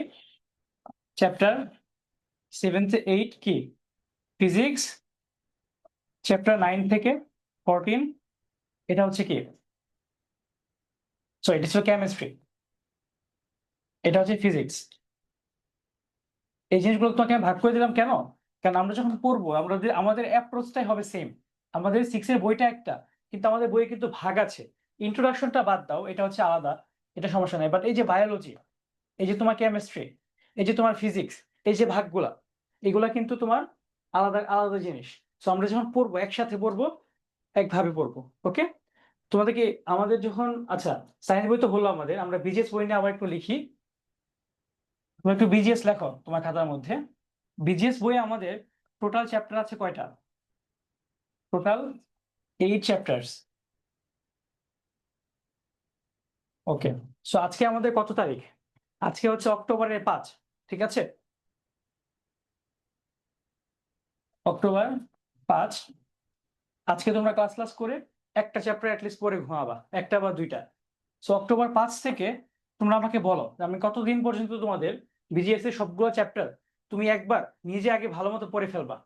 চ্যাপ্টার 7 থেকে 8 কি ফিজিক্স, চ্যাপ্টার 9 থেকে 14 এটা হচ্ছে কি, সো এটা ছিল কেমিস্ট্রি, এটা হচ্ছে ফিজিক্স। এই জিনিসগুলো তোমাকে আমি ভাগ করে দিলাম কেন, কারণ আমরা যখন পড়বো আমাদের অ্যাপ্রোচটাই হবে সেম। আমাদের 6 এর বইটা একটা, কিন্তু আমাদের বইয়ে কিন্তু ভাগ আছে। ইন্ট্রোডাকশনটা বাদ দাও, এটা হচ্ছে আলাদা, এটা সমস্যা নাই, বাট এই যে বায়োলজি, এই যে তোমার কেমিস্ট্রি, এই যে তোমার ফিজিক্স, এই যে ভাগগুলা, এগুলা কিন্তু তোমার আলাদা আলাদা জিনিস। তো আমরা যখন পড়বো একসাথে পড়বো, একভাবে পড়বো। ওকে? তোমাদের কি আমাদের যখন, আচ্ছা সায়েন্স বই তো হলো আমাদের, আমরা বিজেএস বই নিয়ে আবার একটু লিখি। তুমি একটু বিজিএস লেখো তোমার খাতার মধ্যে। বিজিএস বইয়ে আমাদের টোটাল চ্যাপ্টার আছে কয়টা, টোটাল 8 চ্যাপ্টার্স। ওকে, সো আজকে আমাদের কত তারিখ, আজকে হচ্ছে অক্টোবরের 5, ঠিক আছে? অক্টোবর 5, আজকে তোমরা ক্লাস করে একটা চ্যাপ্টার অ্যাটলিস্ট পড়ে ঘুমাবা, একটা বা দুইটা। সো অক্টোবর 5 থেকে তোমরা আমাকে বলো আমি কতদিন পর্যন্ত তোমাদের বিজিএস এর সবগুলো চ্যাপ্টার তুমি একবার নিজে আগে ভালো মতো পড়ে ফেলবা।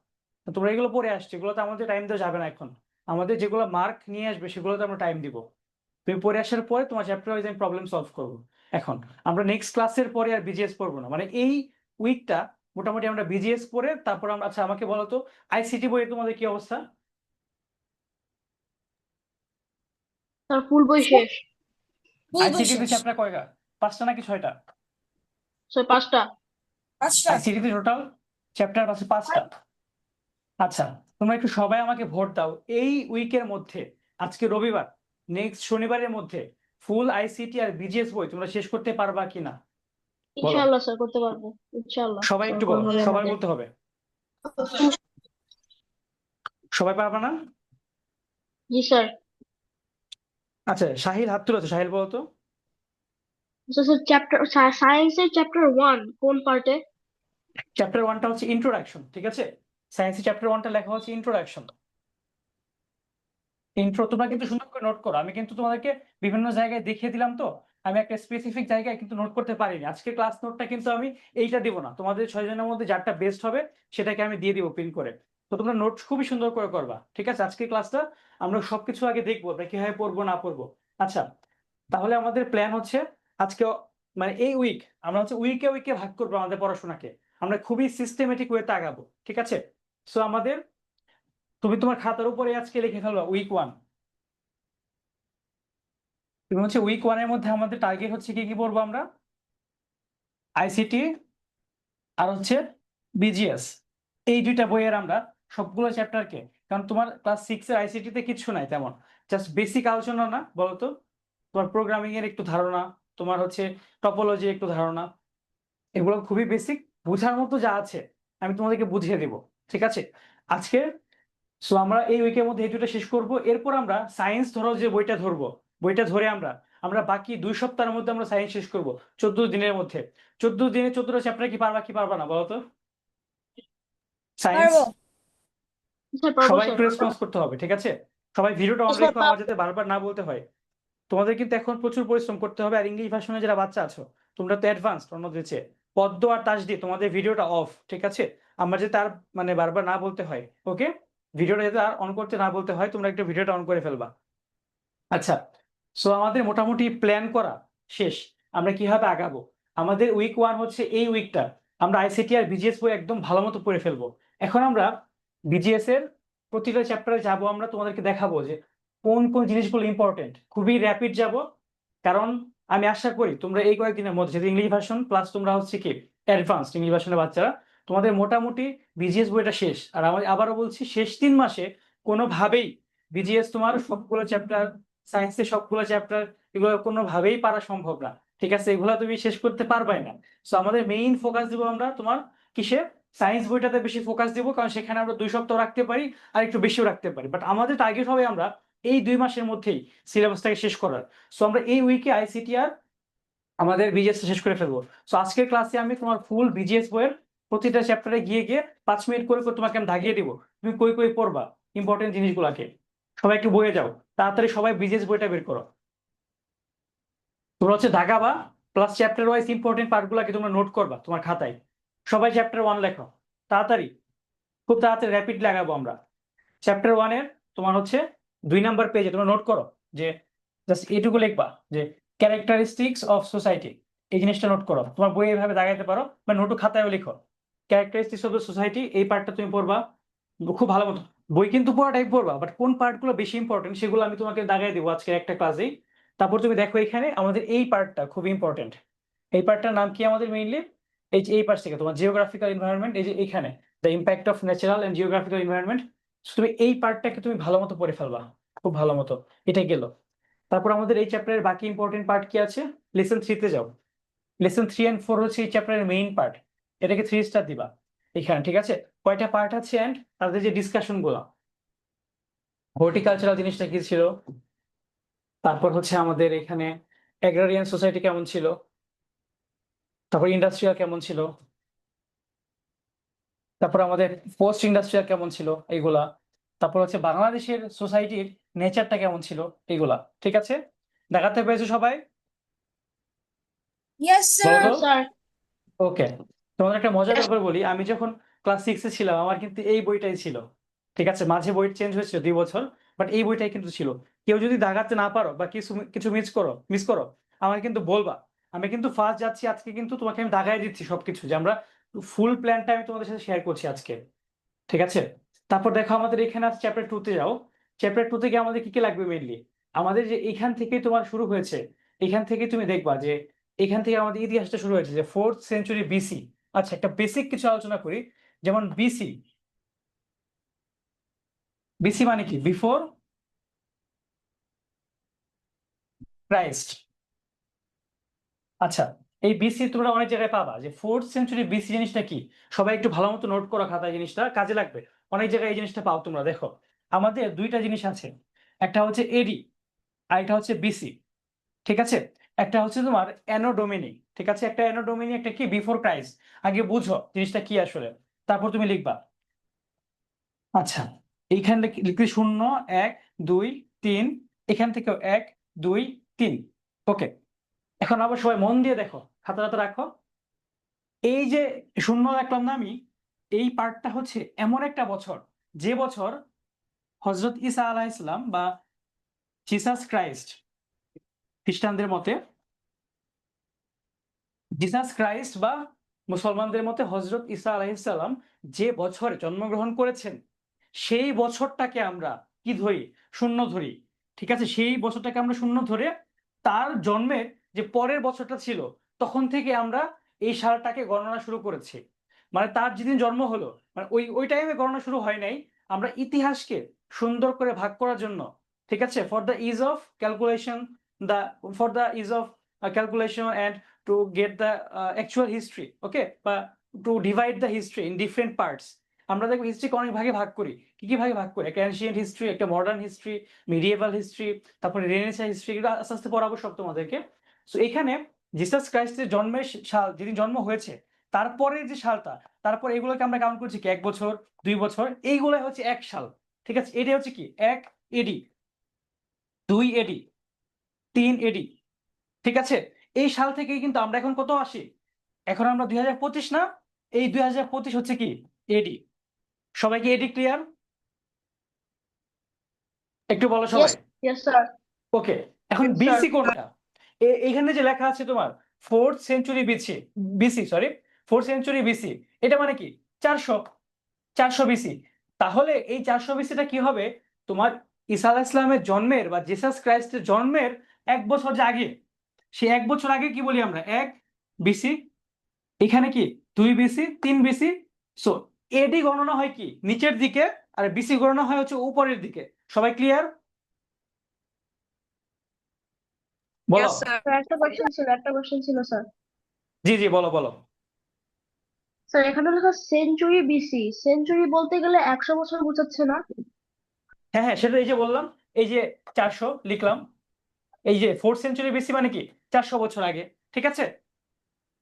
তোমরা এগুলো পড়ে আসছো, এগুলোতে আমাদের টাইম দেওয়া যাবে না এখন। আমাদের যেগুলো মার্ক নিয়ে আসবে সেগুলোতে আমরা টাইম দিব। তুমি পড়ে আসার পরে তোমার চ্যাপ্টার ওয়াইজ আমি প্রবলেম সলভ করবো। এখন আমরা নেক্সট ক্লাসের পরে আর বিজিএস পড়বো না, মানে এই উইকটা মোটামুটি আমরা বিজিএস পড়ে তারপর আমরা, আচ্ছা আমাকে বলো তো আইসিটি বইয়ে তোমাদের কি অবস্থা? স্যার ফুল বই শেষ। ফুল বই আইসিটিতে শেষ। চ্যাপ্টার কয়টা, 5টা নাকি 6টা? স্যার 5টা। 5টা। আইসিটিতে টোটাল চ্যাপ্টার আছে 5টা। আচ্ছা তোমরা একটু সবাই আমাকে ভোট দাও, এই উইকের মধ্যে, আজকে রবিবার, নেক্সট শনিবারের মধ্যে ফুল আইসিটি আর বিজিএস বই তোমরা শেষ করতে পারবা কিনা? বলো ইনশাআল্লাহ স্যার করতে পারবো, ইনশাআল্লাহ সবাই, স্যার একটু বলো, কোনোভাবে সবাই আমাদের। বলতে হবে। সবাই পারবা না? জি স্যার। আচ্ছা সাহিল হাত তুলেছো, সাহিল বলো তো। আচ্ছা স্যার চ্যাপ্টার সায়েন্সের চ্যাপ্টার 1 কোন পার্টে? চ্যাপ্টার 1টা হচ্ছে ইন্ট্রোডাকশন, ঠিক আছে? সায়েন্সের চ্যাপ্টার 1টা লেখা হচ্ছে ইন্ট্রোডাকশন। ইন্ট্রো তোমরা কিন্তু সুন্দর করে নোট করো। আমি কিন্তু তোমাদেরকে বিভিন্ন জায়গায় দেখিয়ে দিলাম, তো আমি একটা স্পেসিফিক জায়গায় কিন্তু নোট করতে পারিনি। আজকে ক্লাস নোটটা কিন্তু আমি এইটা দিব না, তোমাদের 6 জনের মধ্যে যারটা বেস্ট হবে সেটাকে আমি দিয়ে দিব প্রিন্ট করে। তো তোমরা নোট খুবই সুন্দর করে করবা, ঠিক আছে? আজকে ক্লাসটা আমরা সবকিছু আগে দেখবো আমরা কিভাবে পড়বো না পড়বো। আচ্ছা, তাহলে আমাদের প্ল্যান হচ্ছে আজকে মানে এই আমরা হচ্ছে উইকে উইকে ভাগ করবো আমাদের পড়াশোনাকে। আমরা খুবই সিস্টেমেটিক ওয়েতে আগাবো, ঠিক আছে? সো আমাদের, তুমি তোমার খাতার উপরে আজকে লিখে ফেলবা উইক 1। তুমি হচ্ছে উইক 1-এর মধ্যে আমাদের টার্গেট হচ্ছে কি কি পড়বো আমরা? আইসিটি আর হচ্ছে বিজিএস, এই দুইটা বইয়ের আমরা সবগুলো চ্যাপ্টারকে, কারণ তোমার ক্লাস 6-এর আইসিটিতে কিচ্ছু নাই তেমন, জাস্ট বেসিক আলোচনা না বলতো, তোমার প্রোগ্রামিং এর একটু ধারণা, তোমার হচ্ছে টপোলজি একটু ধারণা, এগুলো খুবই বেসিক, বোঝার মতো যা আছে আমি তোমাদেরকে বুঝিয়ে দেব, ঠিক আছে আজকে? সো আমরা এই উইকের মধ্যে এই দুটো শেষ করব। এরপর আমরা সায়েন্স ধরো যে বইটা ধরবো, বইটা ধরে আমরা আমরা বাকি 2 সপ্তাহের মধ্যে আমরা সায়েন্স শেষ করব, 14 দিনের মধ্যে। 14 দিনে 14টা চ্যাপ্টার কি পারবা কি পারবা না বলো তো? সায়েন্স পারবো। স্যার পারবো সবাই স্যার। একটু রেসপন্স করতে হবে, ঠিক আছে? সবাই ভিডিওটা অন স্যার রেখো, আমার যাতে বারবার না বলতে হয়। তোমাদের কিন্তু এখন প্রচুর পরিশ্রম করতে হবে। আর ইংলিশ ভার্সনে যারা বাচ্চা আছো তোমরা তো অ্যাডভান্স অন্যদের চেয়ে, পদ্ম আর তাস দিয়ে তোমাদের ভিডিওটা অফ, ঠিক আছে? আমার যাতে আর মানে বারবার না বলতে হয়, ওকে? ভিডিওটা যাতে আর অন করতে না বলতে হয়, তোমরা একটু ভিডিওটা অন করে ফেলবা। আচ্ছা, সো আমাদের মোটামুটি প্ল্যান করা শেষ, আমরা কিভাবে আগাবো। আমাদের উইক 1 হচ্ছে এই উইকটা আমরা আইসিটি আর বিজিএস বই একদম ভালো মতো পড়ে ফেলবো। এখন আমরা বিজিএস এর প্রতিটা চ্যাপ্টারে যাব, আমরা তোমাদেরকে দেখাবো যে কোন কোন জিনিসগুলো ইম্পর্টেন্ট, খুবই র্যাপিড যাব। কারণ আমি আশা করি তোমরা এই কয়েকদিনের মধ্যে, যেহেতু ইংলিশ ভার্সন প্লাস তোমরা হচ্ছে কি অ্যাডভান্সড ইংলিশ ভার্সনের বাচ্চারা, তোমাদের মোটামুটি বিজিএস বইটা শেষ। আর আমি আবারও বলছি, শেষ 3 মাসে কোনোভাবেই বিজিএস তোমার সবগুলো চ্যাপ্টার, সায়েন্সের সবগুলো চ্যাপ্টার, এগুলো কোনোভাবেই পারা সম্ভব না, ঠিক আছে? এগুলো তুমি শেষ করতে পারবে না। সো আমাদের মেইন ফোকাস দিব আমরা তোমার কিসে? সায়েন্স বইটাতে বেশি ফোকাস দিব, কারণ সেখানে আমরা 2 সপ্তাহ রাখতে পারি আর একটু বেশিও রাখতে পারি। বাট আমাদের টার্গেট হবে আমরা এই 2 মাসের মধ্যেই সিলেবাসটাকে শেষ করার। সো আমরা এই উইকে আইসিটি আর আমাদের বিজিএস শেষ করে ফেলবো। সো আজকের ক্লাসে আমি তোমার ফুল বিজিএস বইয়ের প্রতিটা চ্যাপ্টারে গিয়ে গিয়ে 5 মিনিট করে করে তোমাকে আমি দাগিয়ে দিব, তুমি কই কই পড়বা ইম্পর্টেন্ট জিনিসগুলোকে। সবাই একটু বইয়ে যাও, তাড়াতাড়ি সবাই বিজিএস বইটা বের করো। তোমরা হচ্ছে দাগাবা, প্লাস চ্যাপ্টার ওয়াইজ ইম্পর্টেন্ট পার্টগুলোকে তোমরা নোট করবা তোমার খাতায়। সবাই চ্যাপ্টার 1 লেখো তাড়াতাড়ি, খুব তাড়াতাড়ি র্যাপিড লাগাবো আমরা। চ্যাপ্টার 1-এর তোমার হচ্ছে 2 নম্বর পেজে তোমরা নোট করো যে জাস্ট এইটুকু লিখবা যে ক্যারেক্টারিস্টিক্স অফ সোসাইটি, এই জিনিসটা নোট করো। তোমার বইয়ে এভাবে দাগাইতে পারো বা নোটু খাতায়ও লিখো ক্যারেক্টারিস্টিক্স অফ দ্য সোসাইটি, এই পার্টটা তুমি পড়বা খুব ভালো মতো। বই কিন্তু পুরোটাই পড়বা, বাট কোন পার্টগুলো বেশি ইম্পর্টেন্ট সেগুলো আমি তোমাকে দাগাই দেবো আজকে একটা ক্লাসেই। তারপর তুমি দেখো এখানে আমাদের এই পার্টটা খুব ইম্পর্টেন্ট। এই পার্টটার নাম কি আমাদের মেইনলি? এই পার্ট থেকে তোমার জিওগ্রাফিক্যাল এনভায়রনমেন্ট, এই যে এখানে the impact of natural and geographical environment, তুমি এই পার্টটাকে তুমি ভালো মতো পড়ে ফেলবা খুব ভালো মতো। এটা গেল। তারপর আমাদের এই চ্যাপ্টারের বাকি ইম্পর্টেন্ট পার্ট কি আছে? লেসন 3-তে যাও। লেসন 3 and 4 হচ্ছে এই চ্যাপ্টারের মেইন পার্ট, এটাকে 3 স্টার দিবা এখানে, ঠিক আছে? কয়টা পার্ট আছে এন্ড তাদের যে ডিসকাশন গুলো, হর্টিকালচারাল জিনিসটা কি ছিল, তারপর হচ্ছে আমাদের এখানে এগ্রারিয়ান সোসাইটি কেমন ছিল, তারপর ইন্ডাস্ট্রিয়াল কেমন ছিল, তারপর আমাদের পোস্ট ইন্ডাস্ট্রিয়াল কেমন ছিল, এইগুলা। তারপর হচ্ছে বাংলাদেশের সোসাইটির নেচারটা কেমন ছিল, এইগুলা, ঠিক আছে? দেখাতে পেরেছো সবাই? ইয়েস বলো স্যার। তো। স্যার ওকে, তোমাদের একটা মজার ব্যাপার বলি, আমি যখন ক্লাস 6-এ ছিলাম আমার কিন্তু এই বইটাই ছিল, ঠিক আছে? মাঝে বই চেঞ্জ হয়েছিল 2 বছর, বাট এই বইটাই কিন্তু ছিল। কেউ যদি দাগাতে না পারো বা কিছু কিছু মিস করো আমাকে কিন্তু বলবা। আমি কিন্তু ফার্স্ট যাচ্ছি আজকে, কিন্তু তোমাকে আমি দাগাই দিচ্ছি সবকিছু, যে আমরা ফুল প্ল্যানটা আমি তোমাদের সাথে শেয়ার করছি আজকে, ঠিক আছে? তারপর দেখো আমাদের এখানে চ্যাপ্টার 2-তে যাও। চ্যাপ্টার 2 থেকে আমাদের কি কি লাগবে মেইনলি? আমাদের যে এখান থেকে তোমার শুরু হয়েছে, এখান থেকে তুমি দেখবা যে এখান থেকে আমাদের ইতিহাসটা শুরু হয়েছে, যে 4th সেঞ্চুরি বিসি। আচ্ছা, একটা বেসিক কিছু আলোচনা করি, যেমন বিসি। বিসি মানে কি? Before Christ. আচ্ছা, এই বিসি তোমরা অনেক জায়গায় পাবা, যে 4th সেঞ্চুরি বিসি জিনিসটা কি, সবাই একটু ভালো মতো নোট করো খাতায়, জিনিসটা কাজে লাগবে। অনেক জায়গায় এই জিনিসটা পাও তোমরা। দেখো আমাদের 2টা জিনিস আছে, একটা হচ্ছে এডি আর একটা হচ্ছে বিসি, ঠিক আছে? একটা হচ্ছে তোমার অ্যানো ডোমিনি, ঠিক আছে? একটা অ্যানো ডোমিনি, একটা কি বিফোর ক্রাইস্ট। আগে বুঝো জিনিসটা কি আসলে, তারপর তুমি লিখবা। আচ্ছা, এইখানে লিখতে 0, 1, 2, 3, এখান থেকেও 1 2 3। ওকে, এখন আবার সবাই মন দিয়ে দেখো, খাতাটা রাখো। এই যে শূন্য রাখলাম না আমি, এই পার্টটা হচ্ছে এমন একটা বছর যে বছর হযরত ঈসা আলাইহিস সালাম বা জিসাস ক্রাইস্ট, খ্রিস্টানদের মতে জিসাস ক্রাইস্ট বা মুসলমানদের মতে হযরত ঈসা আলাইহিস সালাম যে বছরে জন্মগ্রহণ করেছেন, সেই বছরটাকে আমরা কি ধরি? শূন্য ধরি। ঠিক আছে, সেই বছরটাকে আমরা শূন্য ধরে তার জন্মের যে পরের বছরটা ছিল তখন থেকে আমরা এই সালটাকে গণনা শুরু করেছি। মানে তার যেদিন জন্ম হলো, মানে ওই টাইমে গণনা শুরু হয় নাই, আমরা ইতিহাসকে সুন্দর করে ভাগ করার জন্য, ঠিক আছে, for the is of calculation, the for the is of calculation and to get the actual history, okay, বা to divide the history in different parts। আমরা দেখো হিস্ট্রিকে অনেক ভাগে ভাগ করি। কি কি ভাগে ভাগ করি? একটা অ্যানশিয়েন্ট হিস্ট্রি, একটা মডার্ন হিস্ট্রি, মিডিয়েভাল হিস্ট্রি, তারপরে রেনেসাঁ হিস্ট্রি, এগুলো আস্তে আস্তে পড়াবো সব তোমাদেরকে। সো এখানে জিসাস ক্রাইস্টের জন্মের সাল, যেদিন জন্ম হয়েছে তারপরে যে সালটা, তারপর এগুলোকে আমরা কাউন্ট করছি কি 1 বছর 2 বছর, এইগুলো হচ্ছে 1 সাল। ঠিক আছে, এটা হচ্ছে কি 1 এডি, 2 এডি, 3 এডি। ঠিক আছে, এই সাল থেকেই কিন্তু আমরা এখন কত আসি? এখন আমরা 2025 না, এই 2025 হচ্ছে কি এডি। সবাইকে এডি ক্লিয়ার? একটু বলো সবাই। Yes sir. ওকে, এখন Yes, sir. বিসি কোনটা? এখানে যে লেখা আছে তোমার 4th century BC, sorry 4th century BC, এটা মানে কি 400 বিসি। তাহলে এই 400 বিসিটা কি হবে? তোমার ঈসা আলাইহিস সালামের জন্মের বা জিসাস ক্রাইস্টের জন্মের 1 বছর যে আগে, সেই 1 বছর আগে কি বলি আমরা? 1 বিসি। এখানে কি 2 বিসি, 3 বিসি। সো এডি গণনা হয় কি নিচের দিকে, আর বিসি গণনা হয় হচ্ছে উপরের দিকে। সবাই ক্লিয়ার? বলো। Yes, sir. স্যার একটা কোশ্চেন ছিল স্যার। জি জি, বলো বলো। স্যার এখানে লেখা সেঞ্চুরি বিসি, সেঞ্চুরি বলতে গেলে 100 বছর বোঝাচ্ছে না? হ্যাঁ হ্যাঁ, সেটা এই যে বললাম, এই যে 400 লিখলাম, এই যে 4th সেঞ্চুরি বিসি মানে কি 400 বছর আগে। ঠিক আছে,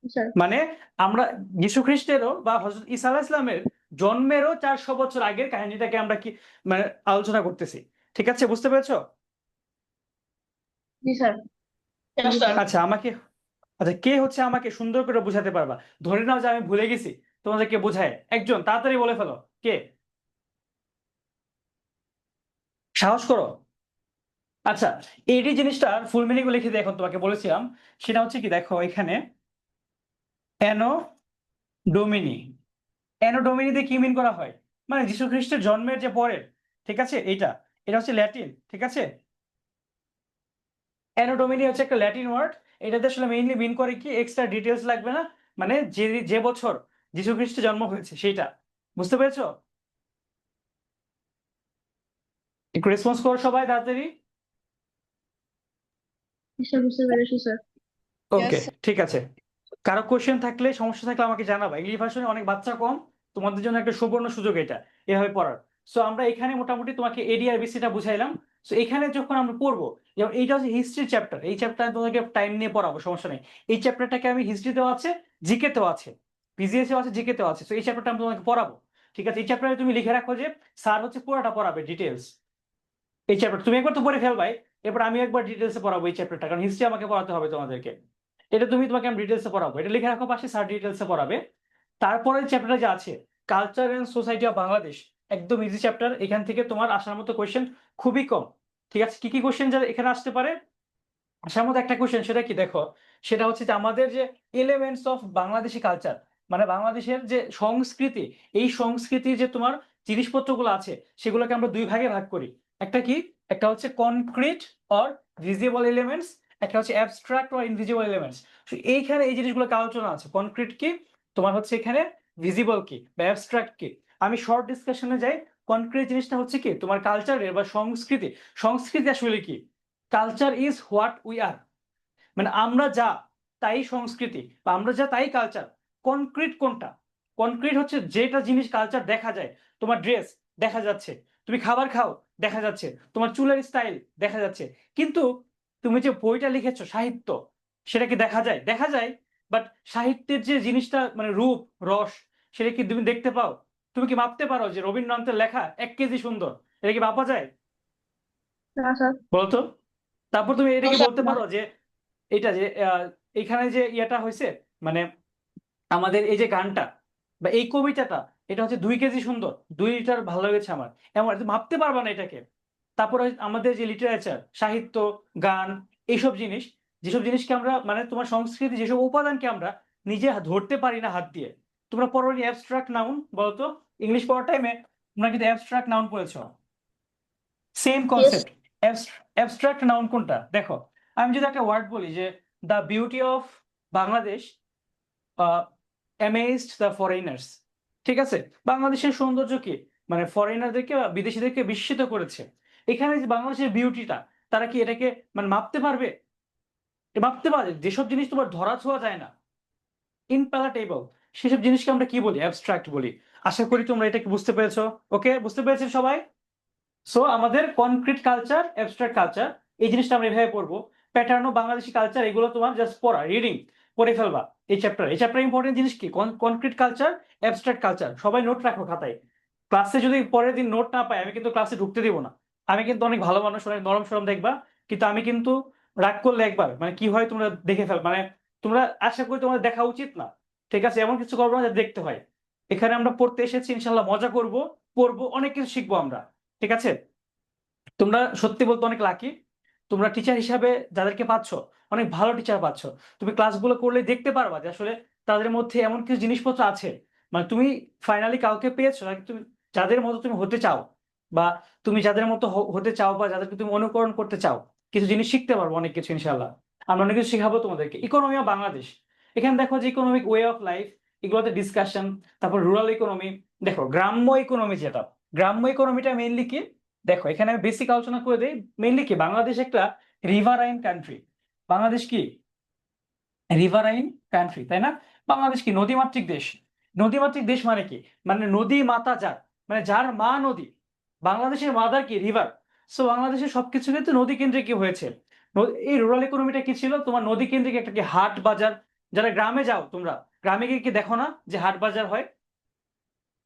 স্যার মানে আমরা যীশু খ্রিস্টেরও বা হযরত ঈসা আলাইহিস সালামের জন্মেরও 400 বছর আগের কাহিনীটাকে আমরা কি মানে আলোচনা করতেছি। ঠিক আছে, বুঝতে পেরেছো? জি স্যার। আচ্ছা আমাকে, আচ্ছা কে হচ্ছে আমাকে সুন্দর করে বোঝাতে পারবা? ধরে নাও যে আমি ভুলে গেছি, তোমাদেরকে বোঝায় একজন, তাড়াতাড়ি বলে ফেলো কে, সাহস করো। আচ্ছা, এইটি জিনিসটার ফুল মিনিং লিখে দিয়ে এখন তোমাকে বলেছিলাম, সেটা হচ্ছে কি দেখো এখানে অ্যানো ডোমিনি। অ্যানো ডোমিনি দিয়ে কি মিন করা হয়? মানে যীশু খ্রিস্টের জন্মের যে পরের, ঠিক আছে, এটা হচ্ছে ল্যাটিন। ঠিক আছে, অ্যানো ডোমিনি হচ্ছে একটা ল্যাটিন ওয়ার্ড। এটাতে আসলে মেইনলি মিন করে কি, এক্সট্রা ডিটেলস লাগবে না, মানে যে যে বছর যীশু খ্রিস্টের জন্ম হয়েছে সেইটা। বুঝতে পেরেছো? একটু রেসপন্স করো সবাই তাড়াতাড়ি। স্যার বুঝতে পেরেছি স্যার। ওকে, Yes, sir. ঠিক আছে। কারো কোশ্চেন থাকলে, সমস্যা থাকলে আমাকে জানাবা। ইংলিশ ভার্সনে অনেক বাচ্চা কম, তোমাদের জন্য একটা সুবর্ণ সুযোগ এটা এভাবে পড়ার। সো আমরা এখানে মোটামুটি তোমাকে এডি আর বিসিটা বুঝাইলাম। সো এখানে যখন আমরা পড়বো, যেমন এইটা হচ্ছে হিস্ট্রি চ্যাপ্টার, এই চ্যাপ্টার তোমাদেরকে টাইম নিয়ে পড়াবো, সমস্যা নেই। এই চ্যাপ্টারটাকে আমি হিস্ট্রিতেও আছে, জিকেতেও আছে, পিজিএসও আছে, জিকেতেও আছে। সো এই চ্যাপ্টারটা আমি তোমাকে পড়াবো। ঠিক আছে, এই চ্যাপ্টারে তুমি লিখে রাখো যে স্যার হচ্ছে পুরোটা পড়াবে ডিটেলস। এই চ্যাপ্টার তুমি একবার তো পড়ে ফেলবাই, এরপর আমি একবার ডিটেলসে পড়াবো এই চ্যাপ্টারটা, কারণ হিস্ট্রি আমাকে পড়াতে হবে তোমাদেরকে। এটা তোমাকে আমি ডিটেলসে পড়াবো, এটা লিখে রাখো পাশে, স্যার ডিটেলসে পড়াবে। তারপরে চ্যাপ্টারটা যে আছে culture and society of Bangladesh, একদম ইজি চ্যাপ্টার। এখান থেকে তোমার আসার মতো কোয়েশ্চেন খুবই কম। ঠিক আছে, কি কি কোয়েশ্চেন যা এখানে আসতে পারে? আসার মতো একটা কোয়েশ্চেন, সেটা কি দেখো, সেটা হচ্ছে যে আমাদের যে এলিমেন্টস অফ বাংলাদেশি কালচার, মানে বাংলাদেশের যে সংস্কৃতি, এই সংস্কৃতির যে তোমার জিনিসপত্রগুলো আছে সেগুলোকে আমরা দুই ভাগে ভাগ করি। একটা কি, একটা হচ্ছে কনক্রিট অর ভিজিবল এলিমেন্টস, একটা হচ্ছে অ্যাবস্ট্রাক্ট অর ইনভিজিবল এলিমেন্টস। এইখানে এই জিনিসগুলোকে আলোচনা আছে, কনক্রিট কি, তোমার হচ্ছে এখানে ভিজিবল কি বা অ্যাবস্ট্রাক্ট কি। আমি শর্ট ডিসকাশনে যাই। কনক্রিট জিনিসটা হচ্ছে কি তোমার কালচারের বা সংস্কৃতি। সংস্কৃতি আসলে কি? Culture is what we are, মানে আমরা যা তাই সংস্কৃতি, বা আমরা যা তাই কালচার। কনক্রিট কোনটা? কনক্রিট হচ্ছে যেটা জিনিস কালচার দেখা যায়। তোমার ড্রেস দেখা যাচ্ছে, তুমি খাবার খাও দেখা যাচ্ছে, তোমার চুলের স্টাইল দেখা যাচ্ছে, কিন্তু তুমি যে বইটা লিখেছো সাহিত্য, সেটা কি দেখা যায়? দেখা যায়, বাট সাহিত্যের যে জিনিসটা মানে রূপ রস, সেটা কি তুমি দেখতে পাও? তুমি কি মাপতে পারো যে রবীন্দ্রনাথের লেখা 1 কেজি সুন্দর? এটা কি মাপা যায়? না স্যার। বলতো। তারপর তুমি এটাকে স্যার বলতে না। পারো যে এটা যে এখানে যে ইয়েটা হয়েছে, মানে আমাদের এই যে গানটা বা এই কবিতাটা, এটা হচ্ছে 2 কেজি সুন্দর, 2 লিটার ভালো লেগেছে আমার, এমন তুমি ভাবতে পারবা না এটাকে। তারপরে আমাদের যে লিটারেচার, সাহিত্য, গান, এইসব জিনিস, যেসব জিনিসকে আমরা মানে তোমার সংস্কৃতি, যেসব উপাদানকে আমরা নিজে ধরতে পারি না হাত দিয়ে। তোমরা পড়োনি অ্যাবস্ট্রাক্ট নাউন? বলতো, ইংলিশ পড়ার টাইমে তোমরা কিন্তু অ্যাবস্ট্রাক্ট নাউন পড়েছো। Same yes. Concept. Abstract noun কোনটা দেখো, আমি যদি একটা ওয়ার্ড বলি যে the beauty of Bangladesh amazed the foreigners, ঠিক আছে, বাংলাদেশের সৌন্দর্য কি মানে ফরেনারদেরকে বা বিদেশিদেরকে বিস্মিত করেছে। এখানে যে বাংলাদেশের বিউটিটা, তারা কি এটাকে মানে মাপতে পারবে? মাপতে পারে যেসব জিনিস তোমার ধরা ছোঁয়া যায় না, ইনপ্যালাটেবল, সেসব জিনিসকে আমরা কি বলি? অ্যাবস্ট্রাক্ট বলি। আশা করি তোমরা এটাকে বুঝতে পেরেছো। ওকে, বুঝতে পেরেছেন সবাই? সো আমাদের কনক্রিট কালচার, অ্যাবস্ট্রাক্ট কালচার, এই জিনিসটা আমরা এভাবে পড়বো। প্যাটার্ন অফ বাংলাদেশি কালচার, এগুলো তোমার জাস্ট পড়া, রিডিং পড়ে ফেলবা। এই চ্যাপ্টার ইম্পর্টেন্ট জিনিস কি? Concrete culture, abstract culture. সবাই নোট রাখো খাতায়। ক্লাসে যদি পরের দিন নোট না পাই, আমি কিন্তু ক্লাসে ঢুকতে দিব না। আমি কিন্তু অনেক ভালো মানুষ, অনেক নরম সরম দেখবা, কিন্তু আমি কিন্তু রাগ করলে একবার মানে কি হয় তোমরা দেখে ফেল, মানে তোমরা আশা করি তোমাদের দেখা উচিত না। ঠিক আছে, এমন কিছু করবো না যা দেখতে হয়। এখানে আমরা পড়তে এসেছি, ইনশাল্লাহ মজা করব, পড়বো, অনেক কিছু শিখবো আমরা। ঠিক আছে, তোমরা সত্যি বলতে অনেক লাকি। তোমরা টিচার হিসাবে যাদেরকে পাচ্ছ, অনেক ভালো টিচার পাচ্ছ। তুমি ক্লাসগুলো করলে দেখতে পারবা যে আসলে তাদের মধ্যে এমন কিছু জিনিসপত্র আছে, মানে তুমি ফাইনালি কাউকে পেয়েছো নাকি তুমি যাদের মতো তুমি হতে চাও, বা তুমি যাদের মতো হতে চাও, বা যাদেরকে তুমি অনুকরণ করতে চাও, কিছু জিনিস শিখতে পারবো, অনেক কিছু ইনশাল্লাহ। আমরা অনেক কিছু শেখাবো তোমাদেরকে। ইকোনমি অফ বাংলাদেশ, এখানে দেখো যে ইকোনমিক ওয়ে অফ লাইফ, এগুলোতে ডিসকাশন। তারপর রুরাল ইকোনমি, দেখো গ্রাম্য ইকোনমি যেটা, গ্রাম্য ইকোনমিটা মেইনলি কি, দেখো এখানে আমি বেসিক আলোচনা করে দিই। মেইনলি কি, বাংলাদেশ একটা রিভারাইন কান্ট্রি। বাংলাদেশ কি রিভারাইন কান্ট্রি, তাই না? বাংলাদেশ কি নদীমাতৃক দেশ। নদীমাতৃক দেশ মানে কি, মানে নদী মাতা যার, মানে যার মা নদী। বাংলাদেশের মাদার কি রিভার। সো বাংলাদেশের সবকিছু কিন্তু নদী কেন্দ্রিক কি হয়েছে। এই রুরাল ইকোনমিটা কি ছিল, তোমার নদী কেন্দ্রিক একটা কি হাট বাজার। যারা গ্রামে যাও, তোমরা গ্রামে গিয়ে কি দেখো না যে হাট বাজার হয়?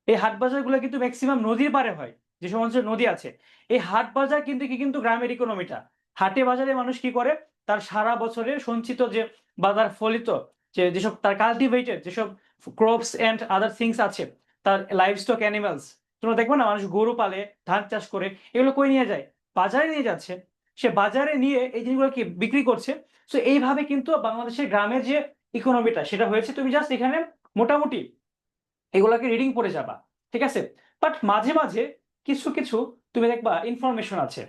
এই হাট বাজার গুলো কিন্তু ম্যাক্সিমাম নদীর পাড়ে হয়, যে সমস্ত নদী আছে। এই হাট বাজার কিন্তু কি, কিন্তু গ্রামের ইকোনমিটা। হাটে বাজারে মানুষ কি করে, তার সারা বছরের সঞ্চিত যে বাজার ফলিত, যে যেসব তার কাল্টিভেটেড যেসব ক্রপস এন্ড আদার থিংস আছে, তার লাইভ স্টক অ্যানিমালস, তোমরা দেখবে না মানুষ গরু পালে, ধান চাষ করে, এগুলো কই নিয়ে যায়? বাজারে নিয়ে যাচ্ছে। সে বাজারে নিয়ে এই জিনিসগুলো কি বিক্রি করছে। তো এইভাবে কিন্তু বাংলাদেশের গ্রামের যে ইকোনমিটা, সেটা হয়েছে। তুমি জাস্ট এখানে মোটামুটি এগুলাকে রিডিং পড়ে যাবা, ঠিক আছে। বাট মাঝে মাঝে কিছু কিছু তুমি দেখবা ইনফরমেশন আছে,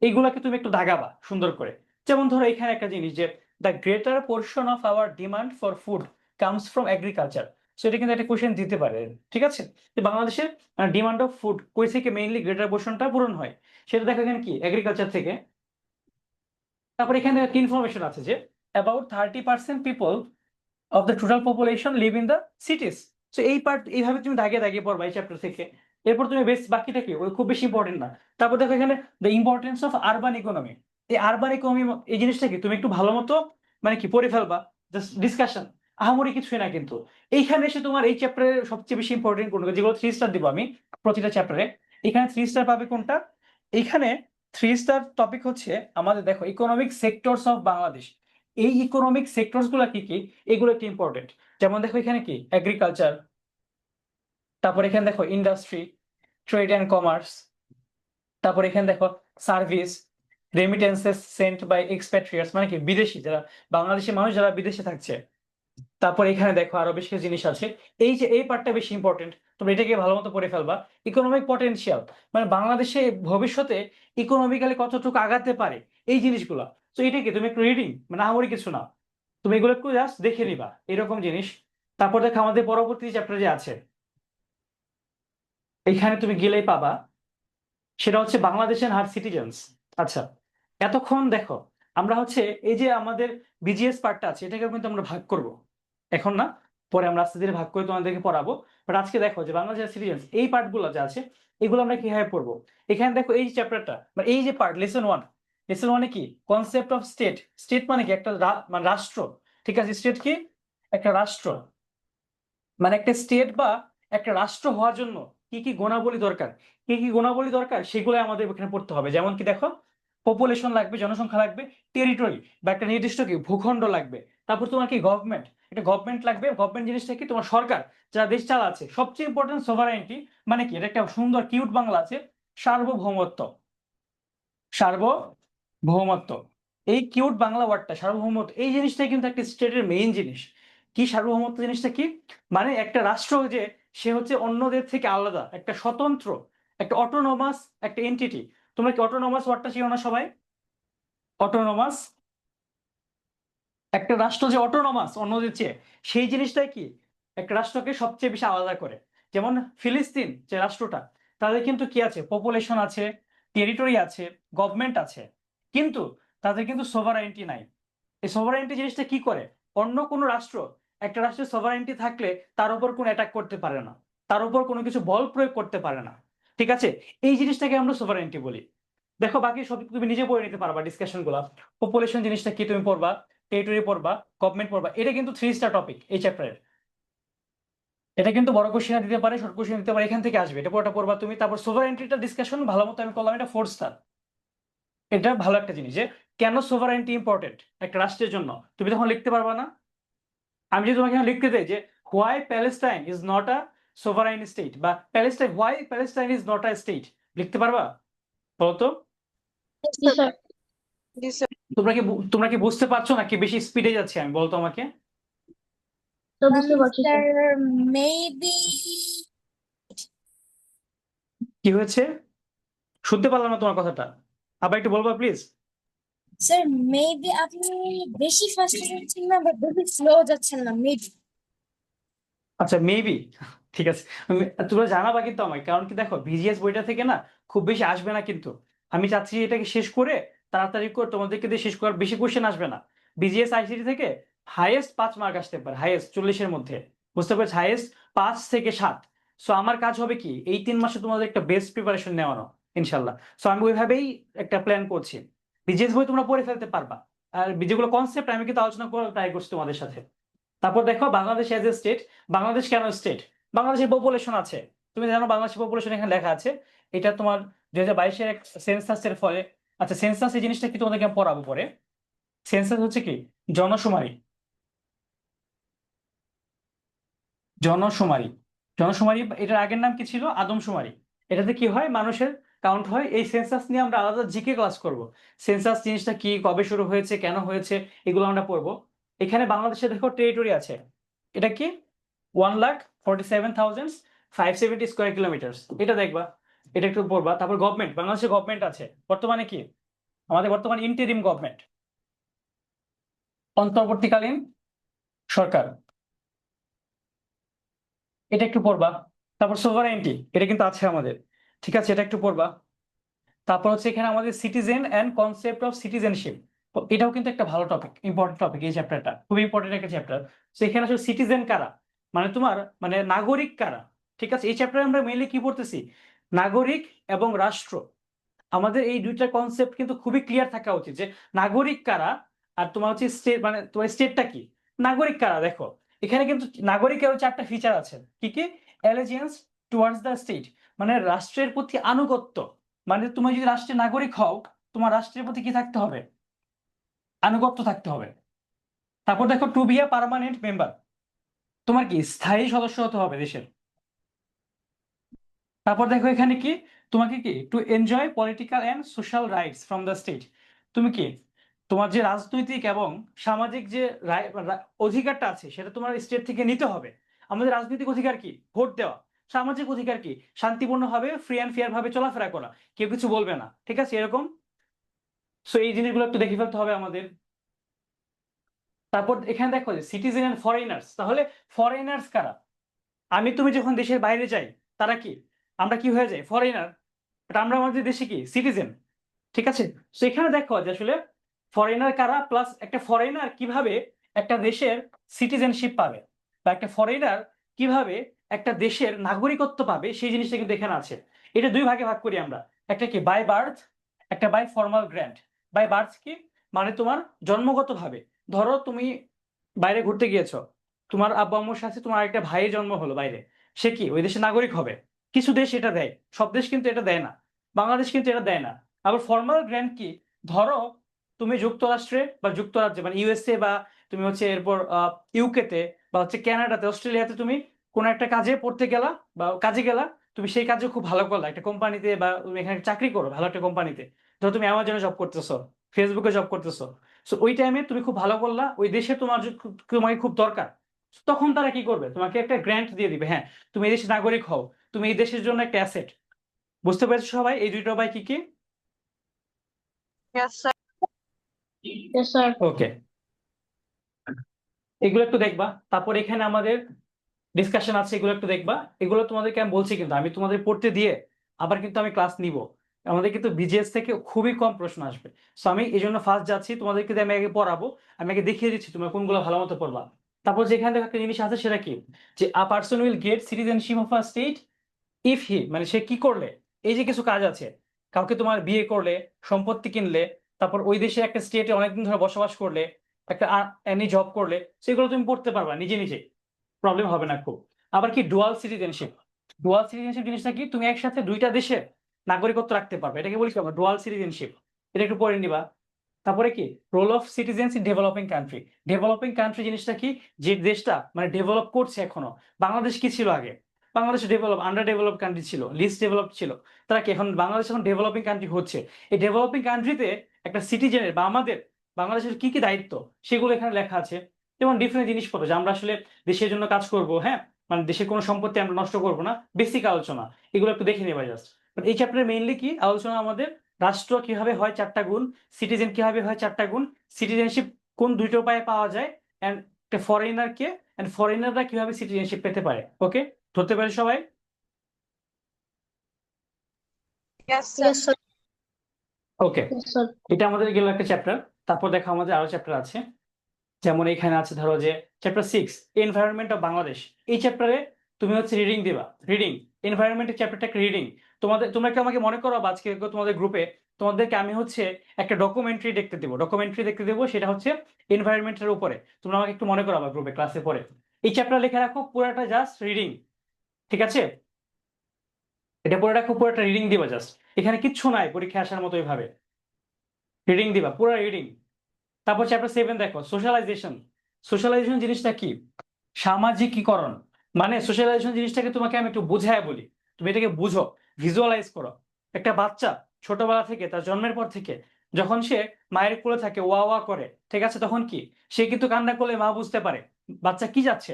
এইগুলাকে তুমি একটু দাগাবা সুন্দর করে। যেমন ধরো এখানে একটা জিনিস যে the greater portion of our demand for food comes from agriculture. সেটা কিন্তু একটা কোয়েশ্চেন দিতে পারে, ঠিক আছে, যে বাংলাদেশের ডিমান্ড অফ ফুড কই থেকে মেইনলি গ্রেটার পোর্শনটা পূরণ হয়, সেটা দেখো এখানে কি এগ্রিকালচার থেকে। তারপর এখানে একটা ইনফরমেশন আছে যে about 30% people of the total population live in the সিটিজ। So এই পার্ট এইভাবে তুমি দাগিয়ে দাগিয়ে পড়বা এই চ্যাপ্টার থেকে। এরপর তুমি বেশ বাকিটা কি ওই খুব বেশি ইম্পর্টেন্ট না। তারপর দেখো এখানে the importance of urban economy. এই আরবান ইকোনমি এই জিনিসটা কি তুমি একটু ভালো মতো মানে কি পড়ে ফেলবা, জাস্ট ডিসকাশন, আহামরি কিছুই না কিন্তু। এইখানে এসে তোমার এই চ্যাপ্টারের সবচেয়ে বেশি ইম্পর্টেন্ট কোনটা, যেগুলো 3 স্টার দিব আমি প্রতিটা চ্যাপ্টারে, এখানে 3 স্টার পাবে কোনটা? এইখানে 3 স্টার টপিক হচ্ছে আমাদের, দেখো ইকোনমিক সেক্টরস অফ বাংলাদেশ। এই ইকোনমিক সেক্টরস গুলা কি কি, এগুলো একটু ইম্পর্টেন্ট। যেমন দেখো এখানে কি এগ্রিকালচার, তারপর এখানে দেখো ইন্ডাস্ট্রি, ট্রেড অ্যান্ড কমার্স, তারপর এখানে দেখো সার্ভিস, রেমিটেন্সেস সেন্ট বাই এক্সপ্যাট্রিয়াটস, মানে কি বিদেশি যারা, বাংলাদেশি মানুষ যারা বিদেশে থাকছে। তারপর এখানে দেখো আরো বেশ কিছু জিনিস আছে। এই যে এই পার্টটা বেশি ইম্পর্টেন্ট, তোমরা এটাকে ভালো মতো পড়ে ফেলবা। ইকোনমিক পটেনশিয়াল, মানে বাংলাদেশে ভবিষ্যতে ইকোনমিক্যালি কতটুকু আগাতে পারে, এই জিনিসগুলো। তো এটাকে তুমি একটু রিডিং, মানে আহামরি কিছু না, তুমি এগুলো একটু জাস্ট দেখে নিবা, এরকম জিনিস। তারপর দেখো আমাদের পরবর্তী চ্যাপ্টার যে আছে, এইখানে তুমি গেলেই পাবা, সেটা হচ্ছে বাংলাদেশ এন্ড হার সিটিজেন্স। আচ্ছা, এতক্ষণ দেখো আমরা হচ্ছে এই যে আমাদের বিজিএস পার্টটা আছে, এটাকে কিন্তু আমরা ভাগ করব, এখন না, পরে আমরা আস্তে ধীরে ভাগ করে তোমাদেরকে পড়াবো। বাট আজকে দেখো যে বাংলাদেশের সিটিজেন্স এই পার্টগুলো যা আছে, এগুলো আমরা কিভাবে পড়বো। এখানে দেখো এই চ্যাপ্টারটা বা এই যে পার্ট, লেসন 1, লেসন 1-এ কি কনসেপ্ট অফ স্টেট। স্টেট মানে কি একটা মানে রাষ্ট্র, ঠিক আছে। স্টেট কি একটা রাষ্ট্র, মানে একটা স্টেট বা একটা রাষ্ট্র হওয়ার জন্য কি কি গুণাবলী দরকার, কি কি গুণাবলী দরকার, সেগুলো আমাদের এখানে পড়তে হবে। যেমন কি দেখো, পপুলেশন লাগবে, জনসংখ্যা লাগবে, টেরিটরি বা একটা নির্দিষ্ট কি ভূখণ্ড লাগবে, তারপর তোমার কি গভর্নমেন্ট, একটা গভর্নমেন্ট লাগবে। গভর্নমেন্ট জিনিসটা কি তোমার সরকার যারা দেশ চালাচ্ছে। সবচেয়ে ইম্পর্টেন্ট সোভারেনিটি মানে কি, এটা একটা সুন্দর কিউট বাংলা আছে, সার্বভৌমত্ব। সার্বভৌমত্ব, এই কিউট বাংলা ওয়ার্ডটা সার্বভৌমত্ব, এই জিনিসটাই কিন্তু একটা স্টেটের মেইন জিনিস। কি সার্বভৌমত্ব জিনিসটা কি, মানে একটা রাষ্ট্র যে সে হচ্ছে অন্যদের থেকে আলাদা, একটা স্বতন্ত্র, একটা অটোনোমাস একটা এন্টিটি। তোমরা কি অটোনোমাস ওয়ার্ডটা চিনো না সবাই? অটোনোমাস, একটা রাষ্ট্র যে অটোনোমাস অন্যদের চেয়ে, সেই জিনিসটাই কি একটা রাষ্ট্রকে সবচেয়ে বেশি আলাদা করে। যেমন ফিলিস্তিন যে রাষ্ট্রটা, তাদের কিন্তু কি আছে, পপুলেশন আছে, টেরিটরি আছে, গভর্নমেন্ট আছে, কিন্তু তাদের কিন্তু সোভারাইনটি নাই। এই সোভারাইনটি জিনিসটা কি করে, অন্য কোনো রাষ্ট্র, একটা রাষ্ট্রের সোভারাইনটি থাকলে তার উপর কোনো অ্যাটাক করতে পারে না, তার উপর কোনো কিছু বল প্রয়োগ করতে পারে না। ঠিক আছে, এই জিনিসটাকে আমরা সোভারাইনটি বলি। দেখো বাকি সব তুমি নিজে পড়ে নিতে পারবা ডিসকাশন গুলা। পপুলেশন জিনিসটা কি তুমি পড়বা, টেরিটরি পড়বা, গভর্নমেন্ট পড়বা। এটা কিন্তু 3 স্টার টপিক এই চ্যাপ্টারের। এটা কিন্তু বড় কোশ্চেন দিতে পারে, শর্ট কোশ্চেন দিতে পারে, এখান থেকে আসবে, এটা পুরোটা পড়বা তুমি। তারপর সোভারেইনটিটা ডিসকাশন ভালো মতো আমি করলাম, এটা 4 স্টার। এটা ভালো একটা জিনিস যে কেন সোভারেইনটি ইম্পর্টেন্ট একটা রাষ্ট্রের জন্য, তুমি তখন লিখতে পারবা না। আমি যদি তোমাকে এখন লিখতে দেই যে why Palestine is not a sovereign state, বা Palestine, why Palestine is not a state, লিখতে পারবা? বলতো জি স্যার। জি স্যার। তোমরা কি বুঝতে পারছো নাকি বেশি স্পিডে যাচ্ছে আমি, বলতো আমাকে। তো বুঝতে পারছি স্যার। Sir, maybe, কি হয়েছে, শুনতে পারলাম না তোমার কথাটা, আবার একটু বলবা প্লিজ। sir, maybe আপনি বেশি ফাস্ট যাচ্ছেন না বা বেশি স্লো যাচ্ছেন না মেবি। আচ্ছা মেবি, ঠিক আছে। তোমরা জানাবা কিন্তু আমাকে, কারণ কি দেখো ভিজিএস বইটা থেকে না খুব বেশি আসবে না কিন্তু। আমি চাচ্ছি এটাকে শেষ করে তাড়াতাড়ি করে তোমাদেরকে দিয়ে শেষ করার, বেশি কোশ্চেন আসবে না। বিজিএস আইসিটি থেকে হাইয়েস্ট 5 মার্ক আসতে পারে, হাইয়েস্ট 40-এর মধ্যে, বুঝতে পারছি, হাইয়েস্ট 5 থেকে 7। সো আমার কাজ হবে কি এই 3 মাসে তোমাদের একটা বেস্ট প্রিপারেশন নেওয়ানো, ইনশাল্লাহ। সো আমি ওইভাবেই একটা প্ল্যান করছি। বিজিএস বই তোমরা পড়ে ফেলতে পারবা, আর যেগুলো কনসেপ্ট আমি কিন্তু আলোচনা করার ট্রাই করছি তোমাদের সাথে। তারপর দেখো Bangladesh as a state, Bangladesh কেন স্টেট, বাংলাদেশের পপুলেশন আছে, তুমি জানো বাংলাদেশের পপুলেশন এখানে লেখা আছে। এটা তোমার 2022-এর এক সেন্সাসের ফলে। আচ্ছা সেন্সাস এই জিনিসটা কি তোমাদেরকে আমি পড়াবো পরে। সেন্সাস হচ্ছে কি জনশুমারি, জনশুমারি, জনশুমারি। এটার আগের নাম কি ছিল, আদমশুমারি। এটাতে কি হয়, মানুষের কাউন্ট হয়। এই সেন্সাস নিয়ে আমরা আলাদা জিকে ক্লাস করব। সেন্সাস জিনিসটা কি, কবে শুরু হয়েছে, কেন হয়েছে, এগুলো আমরা পড়বো। এখানে বাংলাদেশে দেখো টেরিটরি আছে, এটা কি 1,47,570 স্কোয়ার কিলোমিটার, এটা দেখবা, এটা একটু পড়বা। তারপর গভর্নমেন্ট, বাংলাদেশে গভর্নমেন্ট আছে বর্তমানে কি, আমাদের বর্তমানে ইন্টেরিম গভর্নমেন্ট, অন্তর্বর্তীকালীন সরকার, এটা একটু পড়বা। তারপর সোভারেন্টি, এটা কিন্তু আছে আমাদের, ঠিক আছে, এটা একটু পড়বা। তারপর হচ্ছে এখানে আমাদের citizen and concept of citizenship, এটাও কিন্তু একটা ভালো টপিক, ইম্পর্টেন্ট টপিক, এই চ্যাপ্টারটা খুবই ইম্পর্টেন্ট একটা চ্যাপ্টার। তো এখানে আসলে সিটিজেন কারা, মানে তোমার মানে নাগরিক কারা। ঠিক আছে, এই চ্যাপ্টারে আমরা মেইনলি কি পড়তেছি, নাগরিক এবং রাষ্ট্র। আমাদের এই দুইটা কনসেপ্ট কিন্তু খুবই ক্লিয়ার থাকা উচিত যে নাগরিক কারা, আর তোমার হচ্ছে স্টেট, মানে তোমার স্টেটটা কি, নাগরিক কারা। দেখো এখানে কিন্তু নাগরিকেরও 4টা ফিচার আছে, কি কি, অ্যালিজিয়েন্স টুয়ার্ডস দ্য স্টেট, মানে রাষ্ট্রের প্রতি আনুগত্য। মানে তুমি যদি রাষ্ট্রের নাগরিক হও, তোমার রাষ্ট্রের প্রতি কি থাকতে হবে, আনুগত্য থাকতে হবে। তারপর দেখো to be a permanent member, তোমার কি স্থায়ী সদস্য হতে হবে দেশের। তারপর দেখো এখানে কি, তোমাকে কি to enjoy political and social rights from the state, তুমি কি তোমার যে রাজনৈতিক এবং সামাজিক যে অধিকারটা আছে সেটা তোমার স্টেট থেকে নিতে হবে। আমাদের রাজনৈতিক অধিকার কি, ভোট দেওয়া। সামাজিক অধিকার কি, শান্তিপূর্ণভাবে ফ্রি অ্যান্ড ফেয়ার ভাবে চলাফেরা করা, কেউ কিছু বলবে না, ঠিক আছে এরকম। সো এই জিনিসগুলো একটু দেখে ফেলতে হবে আমাদের। তারপর এখানে দেখো যে সিটিজেন এন্ড ফরেনার্স, তাহলে ফরেনার্স কারা, আমি তুমি যখন দেশের বাইরে যাই, তারা কি, আমরা কি হয়ে যাই, ফরেনার, বাট আমরা আমাদের দেশে কি সিটিজেন। ঠিক আছে, তো এখানে দেখো যে আসলে ফরেনার কারা, প্লাস একটা ফরেনার কিভাবে একটা দেশের সিটিজেনশিপ পাবে, বা একটা ফরেনার কিভাবে একটা দেশের নাগরিকত্ব পাবে, সেই জিনিসটা কিন্তু এখানে আছে। এটা 2 ভাগে ভাগ করি আমরা, একটা কি বাই বার্থ, একটা by formal grant. By birth কি, মানে তোমার জন্মগত ভাবে, ধরো তুমি বাইরে ঘুরতে গিয়েছো, তোমার আব্বু আম্মুর সাথে তোমার একটা ভাইয়ের জন্ম হলো বাইরে, সে কি ওই দেশের নাগরিক হবে। কিছু দেশ এটা দেয়, সব দেশ কিন্তু এটা দেয় না, বাংলাদেশ কিন্তু এটা দেয় না। আবার ফর্মাল গ্র্যান্ট কি, ধরো তুমি যুক্তরাষ্ট্রে বা যুক্তরাজ্যে মানে ইউএসএ বা তুমি হচ্ছে এরপর ইউকে তে বা হচ্ছে কানাডাতে অস্ট্রেলিয়াতে তুমি কোনো একটা কাজে পড়তে গেলা বা কাজে গেলা, তুমি সেই কাজে খুব ভালো করলা একটা কোম্পানিতে বা তুমি এখানে চাকরি করো ভালো একটা কোম্পানিতে, ধরো তুমি অ্যামাজনে জব করতেছো, ফেসবুকে জব করতেছো। সো ওই টাইমে তুমি খুব ভালো করলা, ওই দেশে তোমাকে খুব দরকার। তখন তারা কি করবে, তোমাকে একটা গ্র্যান্ট দিয়ে দিবে, হ্যাঁ তুমি এই দেশের নাগরিক হও, তুমি এই দেশের জন্য একটা অ্যাসেট। বুঝতে পেরেছো সবাই এই দুইটা উপায় কি কি? Yes, sir. Yes, sir. ওকে, এগুলো একটু দেখবা। তারপর এখানে আমাদের ডিসকাশন আছে, এগুলো একটু দেখবা। এগুলো তোমাদেরকে আমি বলছি, কিন্তু আমি তোমাদের পড়তে দিয়ে আবার কিন্তু আমি ক্লাস নিব। আমাদের কিন্তু বিজিএস থেকে খুবই কম প্রশ্ন আসবে। সো আমি এই জন্য ফার্স্ট যাচ্ছি, তোমাদেরকে দিয়ে আমি আগে পড়াবো, আমি আগে দেখিয়ে দিচ্ছি তোমরা কোনগুলো ভালো মতো পড়বা। তারপর যেখানে দেখো একটা জিনিস আছে সেটা কি, যে a person will get citizenship of a state if he, মানে সে কি করলে, এই যে কিছু কাজ আছে, কাউকে তোমার বিয়ে করলে, সম্পত্তি কিনলে, তারপর ওই দেশে একটা স্টেটে অনেকদিন ধরে বসবাস করলে, একটা এনি জব করলে, সেগুলো তুমি পড়তে পারবা নিজে নিজে, প্রবলেম হবে না খুব। আবার কি ডুয়াল সিটিজেনশিপ, ডুয়াল সিটিজেনশিপ জিনিসটা কি, তুমি একসাথে দুইটা দেশের নাগরিকত্ব রাখতে পারবে, এটাকে বলি কি আমরা ডুয়াল সিটিজেনশিপ, এটা একটু পড়ে নিবা। তারপরে কি role of citizens in developing country, developing country জিনিসটা কি, যে দেশটা মানে ডেভেলপ করছে এখনো। বাংলাদেশ কি ছিল আগে, Bangladesh develop under develop country ছিল, লিস্ট ডেভেলপ ছিল, তারা কি এখন, বাংলাদেশ এখন ডেভেলপিং কান্ট্রি হচ্ছে। এই ডেভেলপিং কান্ট্রিতে একটা সিটিজেনের বা আমাদের বাংলাদেশের কি কি দায়িত্ব সেগুলো এখানে লেখা আছে। যেমন ডিফারেন্ট জিনিসপত্র যে আমরা আসলে দেশের জন্য কাজ করব, হ্যাঁ মানে দেশের কোনো সম্পত্তি আমরা নষ্ট করব না, বেসিক আলোচনা, এগুলো একটু দেখে নেবা জাস্ট। এই চ্যাপ্টারে মেইনলি কি আলোচনা আমাদের, রাষ্ট্র কিভাবে হয় 4টা গুণ, সিটিজেন কিভাবে হয় 4টা গুণ, সিটিজেনশিপ কোন দুইটা উপায়ে পাওয়া যায়, এন্ড একটা ফরেনার কে, এন্ড ফরেনাররা কিভাবে সিটিজেনশিপ পেতে পারে। ওকে, ধরতে পারে সবাই? Yes, sir. Yes, sir. ওকে, Yes, sir. এটা আমাদের গেল একটা চ্যাপ্টার। তারপর দেখো আমাদের আরো চ্যাপ্টার আছে, যেমন এখানে আছে ধরো যে চ্যাপ্টার 6 এনভায়রনমেন্ট অফ বাংলাদেশ। এই চ্যাপ্টারে তুমি হচ্ছে রিডিং দিবা, রিডিং এনভায়রনমেন্টের চ্যাপ্টারটা একটা রিডিং। তোমরা কি আমাকে মনে করো আজকে তোমাদের গ্রুপে তোমাদেরকে আমি হচ্ছে একটা ডকুমেন্টারি দেখতে দেবো, সেটা হচ্ছে এনভায়রনমেন্টের উপরে। তোমরা আমাকে একটু মনে করো আবার গ্রুপে ক্লাসে পরে এই চ্যাপ্টার লিখে রাখো, পুরোটা জাস্ট রিডিং, ঠিক আছে? এটা পুরোটা খুব পুরোটা রিডিং দিবা জাস্ট, এখানে কিচ্ছু নাই পরীক্ষা আসার মতো এইভাবে রিডিং দিবা, পুরো রিডিং। তারপর চ্যাপ্টার 7 দেখো সোশ্যালাইজেশন। সোশ্যালাইজেশন জিনিসটা কি, সামাজিকীকরণ। মানে সোশ্যালাইজেশন জিনিসটাকে তোমাকে আমি একটু বুঝায় বলি, তুমি এটাকে বুঝো, ভিজুয়ালাইজ করো। একটা বাচ্চা ছোটবেলা থেকে, তার জন্মের পর থেকে যখন সে মায়ের কোলে থাকে, ওয়া ওয়া করে, ঠিক আছে, তখন কি সে কিন্তু কান্না করলে মা বুঝতে পারে বাচ্চা কি যাচ্ছে।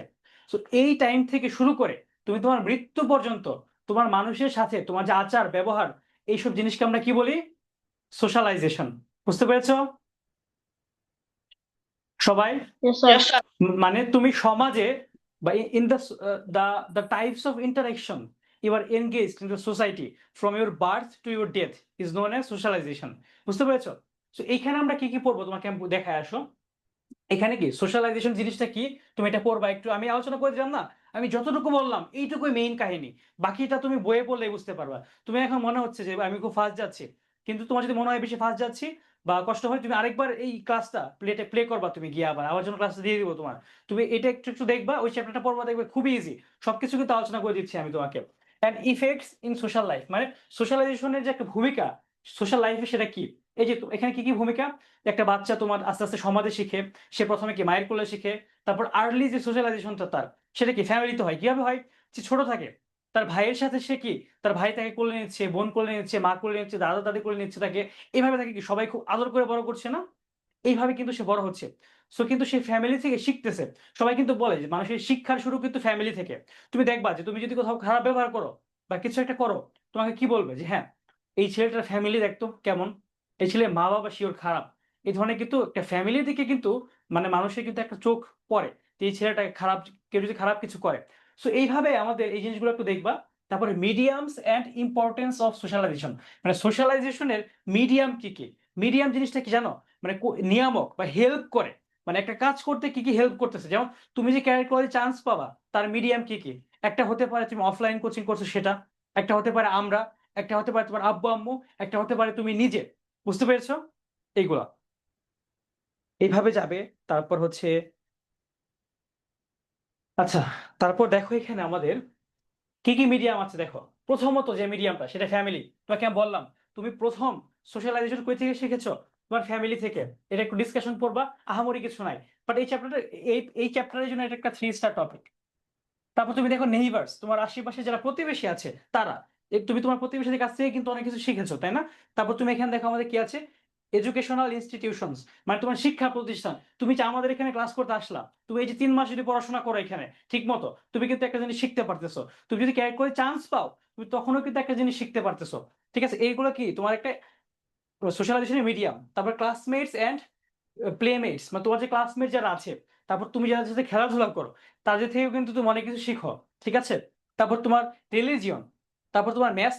তো এই টাইম থেকে শুরু করে তুমি তোমার মৃত্যু পর্যন্ত তোমার মানুষের সাথে তোমার যে আচার ব্যবহার, এইসব জিনিসকে আমরা কি বলি, সোশ্যালাইজেশন। বুঝতে পেরেছো সবাই? Yes, sir. মানে তুমি সমাজে বা in the the types of interaction you are engaged in the society from your birth to your death is known as socialization. বুঝতে পেরেছো? তো এইখানে আমরা কি কি পড়বো তোমাকে আমি দেখায় আসো। এখানে কি সোশ্যালাইজেশন জিনিসটা কি, তুমি এটা পড়বা, একটু আমি আলোচনা করে দিলাম না, আমি যতটুকু বললাম এইটুকুই মেইন কাহিনী, বাকিটা তুমি বইয়ে পড়লেই বুঝতে পারবা। তুমি এখন মনে হচ্ছে যে আমি খুব ফাস্ট যাচ্ছি, কিন্তু তোমার যদি মনে হয় বেশি ফাস্ট যাচ্ছি বা কষ্ট হয়, তুমি আরেকবার এই ক্লাসটা প্লে করবা, তুমি গিয়ে আবার আমার জন্য ক্লাসটা দিয়ে দিব তোমার। তুমি এটা একটু একটু দেখবা, ওই চ্যাপ্টারটা পড়বা, দেখবে খুবই ইজি, সবকিছু কিন্তু আলোচনা করে দিচ্ছি আমি তোমাকে। And effects in social life, মানে সোশ্যালাইজেশনের যে একটা ভূমিকা সোশ্যাল লাইফে, সেটা কি, এই যে এখানে কি কি ভূমিকা, একটা বাচ্চা তোমার আস্তে আস্তে সমাজে শিখে, সে প্রথমে কি মায়ের কোলে শিখে, তারপর আর্লি যে সোশ্যালাইজেশনটা তার, সেটা কি ফ্যামিলিতে হয়, কিভাবে হয়, যে ছোট থাকে তার ভাইয়ের সাথে সে কি, তার ভাই তাকে কোলে নিচ্ছে, বোন কোলে নিচ্ছে, মা কোলে নিচ্ছে, দাদা দাদি কোলে নিচ্ছে তাকে, এইভাবে তাকে কি সবাই খুব আদর করে বড় করছে না, এইভাবে কিন্তু সে বড় হচ্ছে। সো কিন্তু সে ফ্যামিলি থেকে শিখতেছে। সবাই কিন্তু বলে যে মানুষের শিক্ষার শুরু কিন্তু ফ্যামিলি থেকে। তুমি দেখবা যে তুমি যদি কোথাও খারাপ ব্যবহার করো বা কিছু একটা করো, তোমাকে কি বলবে, যে হ্যাঁ এই ছেলেটার ফ্যামিলি দেখতো কেমন, এই ছেলে মা বাবা শিওর খারাপ। এই ধরনের কিন্তু একটা ফ্যামিলি থেকে কিন্তু মানে মানুষের কিন্তু একটা চোখ পড়ে যে এই ছেলেটা খারাপ, কেউ যদি খারাপ কিছু করে। সো এইভাবে আমাদের এই জিনিসগুলো একটু দেখবা। তারপরে mediums and importance of socialisation, মানে সোশ্যালাইজেশনের মিডিয়াম কি কি। মিডিয়াম জিনিসটা কি জানো, মানে নিয়ামক বা হেল্প করে, মানে একটা কাজ করতে কি কি হেল্প করতেছে। যেমন তুমি যে ক্যারিয়ার কলেজে চান্স পাবা, তার মিডিয়াম কি কি, একটা হতে পারে তুমি অফলাইন কোচিং করছো সেটা, একটা হতে পারে আমরা, একটা হতে পারে তোমার আব্বু আম্মু, একটা হতে পারে তুমি নিজে। বুঝতে পেরেছো? এইগুলা এইভাবে যাবে। তারপর হচ্ছে আচ্ছা, তারপর দেখো এখানে আমাদের কি কি মিডিয়াম আছে। দেখো প্রথমত যে মিডিয়ামটা, সেটা ফ্যামিলি। তোমাকে আমি বললাম তুমি প্রথম সোশ্যালাইজেশন কই থেকে শিখেছো, তোমার ফ্যামিলি থেকে, এটা একটু ডিসকাশন করবা, আহামরি কিছু নাই। বাট এই চ্যাপ্টারের জন্য এটা একটা 3 স্টার টপিক। তারপর তুমি দেখো নেইবার্স, তোমার আশেপাশে যারা প্রতিবেশী আছে তারা, তুমি তোমার প্রতিবেশীদের কাছ থেকে কিন্তু অনেক কিছু শিখেছো, তাই না? তারপর তুমি এখানে দেখো আমাদের কি আছে, এডুকেশনাল ইনস্টিটিউশনস, মানে তোমার শিক্ষা প্রতিষ্ঠান। তুমি যে আমাদের এখানে ক্লাস করতে আসলা, তুমি এই যে 3 মাস যদি পড়াশোনা করো এখানে ঠিক মতো, তুমি কিন্তু একটা জিনিস শিখতে পারতেছো। তুমি যদি ক্যারিয়ার করে চান্স পাও, তুমি তখনও কিন্তু একটা জিনিস শিখতে পারতেছো। ঠিক আছে, এইগুলো কি তোমার একটা সোশ্যালাইজেশনের মিডিয়াম। তারপর ক্লাসমেটস অ্যান্ড প্লেমেটস, মানে তোমার যে ক্লাসমেট যারা আছে, তারপর তুমি যাদের সাথে খেলাধুলা করো, তাদের থেকেও কিন্তু তুমি অনেক কিছু শিখো। ঠিক আছে, তারপর তোমার রিলিজিয়ন, তারপর তোমার ম্যাস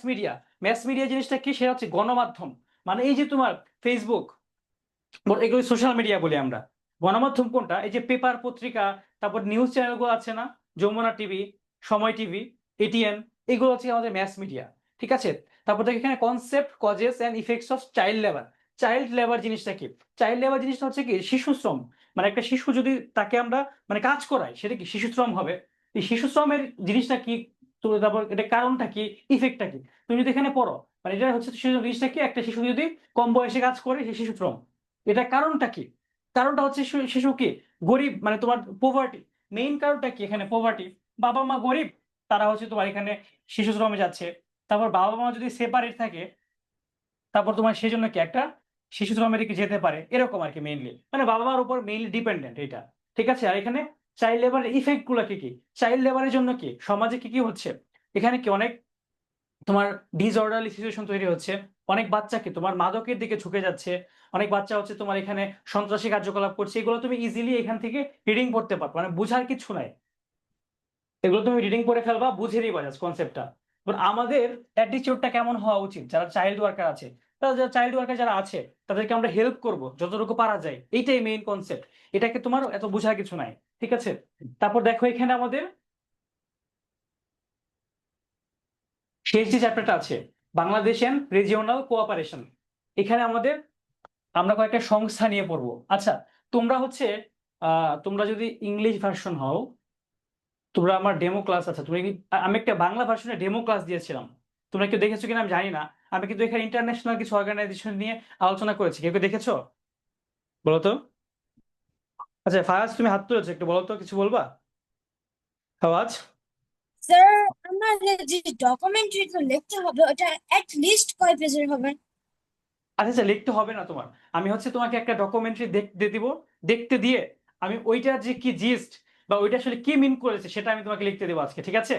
মিডিয়া জিনিসটা কি, সেটা হচ্ছে গণমাধ্যম। মানে এই যে তোমার ফেসবুক, এগুলো সোশ্যাল মিডিয়া বলি আমরা। গণমাধ্যম কোনটা, এই যে পেপার পত্রিকা, তারপর নিউজ চ্যানেলগুলো আছে না, যমুনা টিভি, সময় টিভি, এটিএন, এগুলো হচ্ছে আমাদের ম্যাস মিডিয়া। ঠিক আছে, তারপর দেখো এখানে concept, causes and effects of child labour. Child labour জিনিসটা কি? চাইল্ড লেবার জিনিসটা হচ্ছে কি, শিশু শ্রম। মানে একটা শিশু যদি তাকে আমরা মানে কাজ করাই, সেটা কি শিশু শ্রম হবে? এই শিশু শ্রমের জিনিসটা কি, তো তারপর এটা কারণটা কি, ইফেক্টটা কি, তুমি যদি এখানে পড়ো, মানে এটা হচ্ছে শিশু জিনিসটা কি, একটা শিশু যদি কম বয়সে কাজ করে সে শিশু শ্রম। এটা কারণটা কি? কারণটা হচ্ছে শিশু কি, গরিব, মানে তোমার পোভার্টি। মেইন কারণটা কি এখানে, পোভার্টি। বাবা মা গরিব, তারা হচ্ছে তোমার এখানে শিশু শ্রমে যাচ্ছে। তারপর বাবা মা যদি সেপারেট থাকে, তারপর তোমার সেই জন্য কি একটা শিশু শ্রমের দিকে যেতে পারে, এরকম আর কি। মেইনলি মানে বাবা মার উপর মেইনলি ডিপেন্ডেন্ট এটা। ঠিক আছে, আর এখানে চাইল্ড লেবারের ইফেক্ট গুলো কি কি, চাইল্ড লেবারের জন্য কি সমাজে কি কি হচ্ছে, এখানে কি অনেক তোমার ডিসঅর্ডারলি সিচুয়েশন তৈরি হচ্ছে। অনেক বাচ্চা কি তোমার মাদকের দিকে ঝুঁকে যাচ্ছে। অনেক বাচ্চা হচ্ছে তোমার এখানে সন্ত্রাসী কার্যকলাপ করছে। এগুলো তুমি ইজিলি এখান থেকে রিডিং করতে পারো, মানে বুঝার কিছু নাই। এগুলো তুমি রিডিং করে ফেলবা, বুঝে নিবা জাস্ট কনসেপ্টটা। এবার আমাদের অ্যাটিটিউডটা কেমন হওয়া উচিত, যারা চাইল্ড ওয়ার্কার আছে, যারা আছে তাদেরকে আমরা হেল্প করব যতটুকু পারা যায়, এইটাই মেইন কনসেপ্ট। এটাকে তোমার এত বোঝার কিছু নাই। ঠিক আছে, তারপর দেখো এখানে আমাদের শেষ যে চ্যাপ্টারটা আছে, বাংলাদেশ এন্ড রিজিওনাল কোঅপারেশন। এখানে আমরা কয়েকটা সংস্থা নিয়ে পড়বো। আচ্ছা, তোমরা হচ্ছে তোমরা যদি ইংলিশ ভার্সন হও, তোমরা আমার ডেমো ক্লাস আছে, আমি একটা বাংলা ভার্সনে ডেমো ক্লাস দিয়েছিলাম, তোমরা কেউ দেখেছো কিনা আমি জানি না। আমি কিন্তু এখানে ইন্টারন্যাশনাল কিছু অর্গানাইজেশন নিয়ে আলোচনা করেছি, কেউ কেউ দেখেছো বলো তো? আচ্ছা ফায়াজ, তুমি হাত তুলেছো, একটু বলো তো, কিছু বলবা? ফাওয়াজ? স্যার, আমরা যে ডকুমেন্টারি লিখতে হবে ওটা এট লিস্ট কয় পেজের হবে? আচ্ছা আচ্ছা, লিখতে হবে না তোমার। আমি হচ্ছে তোমাকে একটা ডকুমেন্টারি দেখতে দিব, দেখতে দিয়ে আমি ওইটার যে কি জিস্ট বা ওইটা আসলে কি মিন করেছে সেটা আমি তোমাকে লিখতে দেবো আজকে। ঠিক আছে,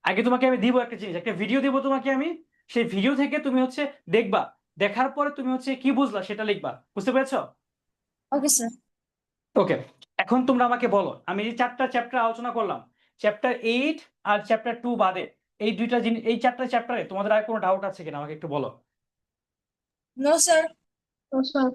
আগে তোমাকে আমি দিব একটা জিনিস, একটা ভিডিও দিব তোমাকে আমি, সেই ভিডিও থেকে তুমি হচ্ছে দেখবা, দেখার পরে তুমি হচ্ছে কি বুঝলা সেটা লিখবা। বুঝতে পেরেছো? Okay sir. ওকে, এখন তোমরা আমাকে বলো, আমি যে 4টা চ্যাপ্টার আলোচনা করলাম, চ্যাপ্টার 8 আর চ্যাপ্টার 2 বাদে, এই দুইটা জিনিস, এই 4টা চ্যাপ্টারে তোমাদের আর কোনো ডাউট আছে কিনা আমাকে একটু বলো। No sir. তো স্যার,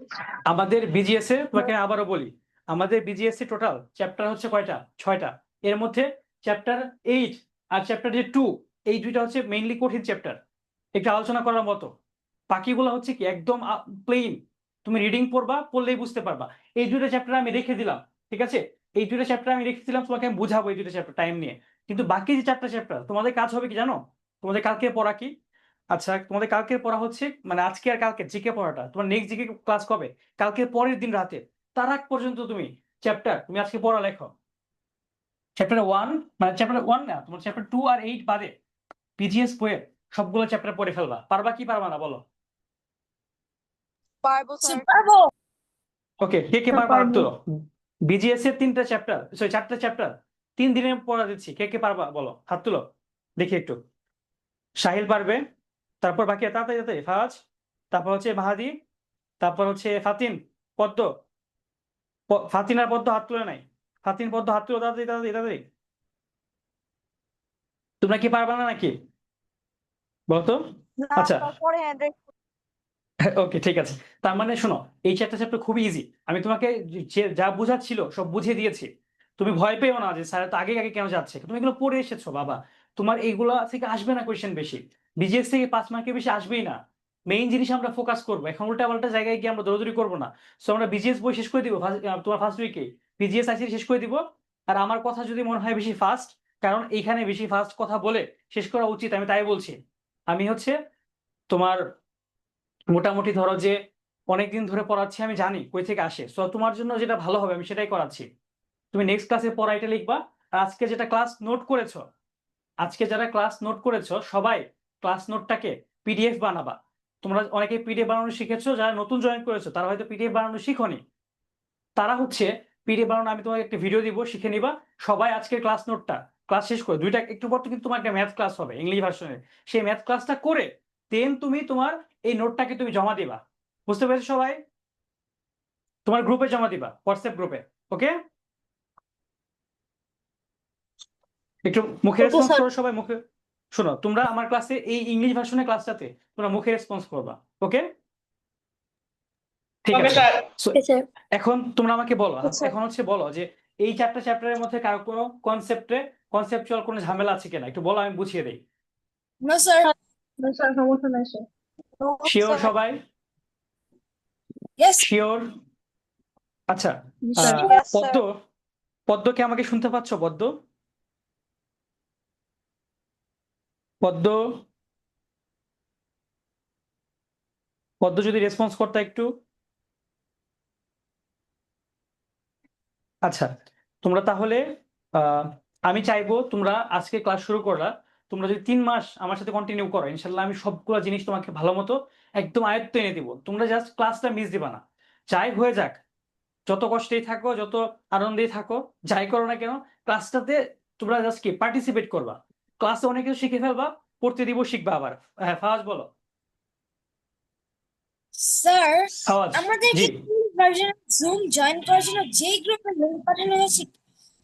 আমাদের বিজিএস এ, তোমাকে আবারও বলি, আমাদের বিজিএস এ টোটাল চ্যাপ্টার হচ্ছে কয়টা, 6টা। এর মধ্যে চ্যাপ্টার 8 আর চ্যাপ্টার যে 2, এই দুইটা হচ্ছে মেইনলি কঠিন চ্যাপ্টার, একটু আলোচনা করার মতো। বাকিগুলো হচ্ছে কি একদম প্লেন, তুমি রিডিং পড়বা, পড়লেই বুঝতে পারবা। এই দুইটা চ্যাপ্টার আমি রেখে দিলাম। ঠিক আছে, এই দুইটা চ্যাপ্টার আমি রেখে দিলাম, তোমাকে আমি বুঝাবো এই দুইটা চ্যাপ্টার টাইম নিয়ে। কিন্তু বাকি যে 4টা চ্যাপ্টার তোমাদের কাজ হবে কি জানো, তোমাদের কালকে পড়া কি, আচ্ছা তোমাদের কালকে পড়া হচ্ছে মানে আজকে আর কালকে জিকে পড়াটা, তোমার নেক্সট জিকে ক্লাস কবে, কালকে পরের দিন রাতে, তার আগ পর্যন্ত তুমি তুমি আজকে পড়া লেখো। চ্যাপ্টার 1, মানে চ্যাপ্টার 1 না, তোমার চ্যাপ্টার 2 আর 8 বাদে পিজিএস বইয়ের সবগুলো চ্যাপ্টার পড়ে ফেলবা। পারবা কি পারবা না বলো? পারবো স্যার স্যার। পারবো। ওকে, কে কে স্যার পারবা হাত পারবো। তোলো। বিজিএস এর 3টা চ্যাপ্টার, সরি 4টা চ্যাপ্টার 3 দিনে পড়া দিচ্ছি, কে কে পারবা বলো, হাত তুলো দেখি একটু। সাহিল পারবে, তারপর বাকি তাড়াতাড়ি তাড়াতাড়ি, ফাজ, তারপর হচ্ছে মাহাদি, তারপর হচ্ছে ফাতিন, পদ্ম। ফাতিন আর পদ্ম হাত তুলে নাই, ফাতিন পদ্ম হাত তুলো তাড়াতাড়ি তাড়াতাড়ি তাড়াতাড়ি। তোমরা কি পারবা না নাকি বলতো? না আচ্ছা, স্যার, পরে হ্যান্ড রাইট। ওকে ঠিক আছে। তার মানে শোনো, এই চ্যাপ্টার খুবই ইজি। আমি তোমাকে যে যা বোঝাচ্ছিল সব বুঝিয়ে দিয়েছি। তুমি ভয় পেও না যে স্যার তো আগে আগে কেন যাচ্ছে, তুমি এগুলো পড়ে এসেছো বাবা। তোমার এইগুলা থেকে আসবে না কোয়েশ্চেন বেশি, বিজিএস থেকে 5 মার্কের বেশি আসবেই না। মেইন জিনিস আমরা ফোকাস করবো এখন, উল্টা পাল্টা জায়গায় গিয়ে আমরা দৌড়াদৌড়ি করবো না। সো আমরা বিজিএস বই শেষ করে দিব, তোমার ফার্স্ট উইকে বিজিএস আইসি শেষ করে দিব। আর আমার কথা যদি মনে হয় বেশি ফাস্ট, কারণ এইখানে বেশি ফাস্ট কথা বলে শেষ করা উচিত, আমি তাই বলছি। আমি হচ্ছে তোমার মোটামুটি ধরো যে অনেকদিন ধরে পড়াচ্ছি, আমি জানি কই থেকে আসে। সো তোমার জন্য যেটা ভালো হবে আমি সেটাই করাচ্ছি। তুমি নেক্সট ক্লাসে পড়া এটা লিখবা। আর আজকে যেটা ক্লাস নোট করেছো, আজকে যারা ক্লাস নোট করেছো সবাই ক্লাস নোটটাকে পিডিএফ বানাবা। তোমরা অনেকে পিডিএফ বানানো শিখেছো, যারা নতুন জয়েন করেছো তারা হয়তো পিডিএফ বানানো শিখোনি। তারা হচ্ছে পিডিএফ বানানো, আমি তোমাকে একটা ভিডিও দিব, শিখে নিবা। সবাই আজকের ক্লাস নোটটা ক্লাস শেষ করে দুইটা একটু পর তো কিন্তু তোমার একটা ম্যাথ ক্লাস হবে ইংলিশ ভার্সনের, সেই ম্যাথ ক্লাসটা করে দেন তুমি তোমার এই নোটটাকে তুমি জমা দিবা। বুঝতে পেরেছো সবাই? তোমার গ্রুপে জমা দিবা, হোয়াটসঅ্যাপ গ্রুপে। ওকে, একটু মুখে ওকে রেসপন্স স্যার। করো সবাই, মুখে। শোনো, তোমরা আমার ক্লাসে এই ইংলিশ ভার্সনের ক্লাসটাতে তোমরা মুখে রেসপন্স করবা। ওকে, ঠিক আছে। So, sir. এখন তোমরা আমাকে বলো, আচ্ছা। এখন হচ্ছে বলো যে এই চারটা চ্যাপ্টারের মধ্যে কারো কোনো কনসেপচুয়াল কোনো ঝামেলা আছে কিনা একটু বলো, আমি বুঝিয়ে দিই। No sir. স্যার সমস্যা নাই স্যার। শিওর সবাই? ইয়েস। শিওর? আচ্ছা, জি স্যার। Yes, পদ্ম, sir. পদ্মকে আমাকে শুনতে পাচ্ছ? পদ্ম, পদ্ম, পদ্ম যদি রেসপন্স করতে একটু। আচ্ছা, তোমরা তাহলে আহ, আমি চাইবো তোমরা আজকে ক্লাস শুরু করলা, তোমরা যদি 3 মাস আমার সাথে কন্টিনিউ করো ইনশাল্লাহ আমি সবগুলো জিনিস তোমাকে ভালো মতো একদম আয়ত্ত এনে দিব। তোমরা জাস্ট ক্লাসটা মিস দিবা না। যাই হয়ে যাক, যত কষ্টেই থাকো, যত আনন্দেই থাকো, যাই করো না কেন, ক্লাসটাতে তোমরা জাস্ট কি পার্টিসিপেট করবা। ক্লাসে অনেক কিছু শিখে ফেলবা, পড়তে দিব, শিখবা আবার। হ্যাঁ ফাওয়াজ বলো। স্যার, ফাওয়াজ, আমাদেরকে জি ভার্সন জুম জয়েন করার জন্য যেই গ্রুপের লিংক পাঠানো হয়েছে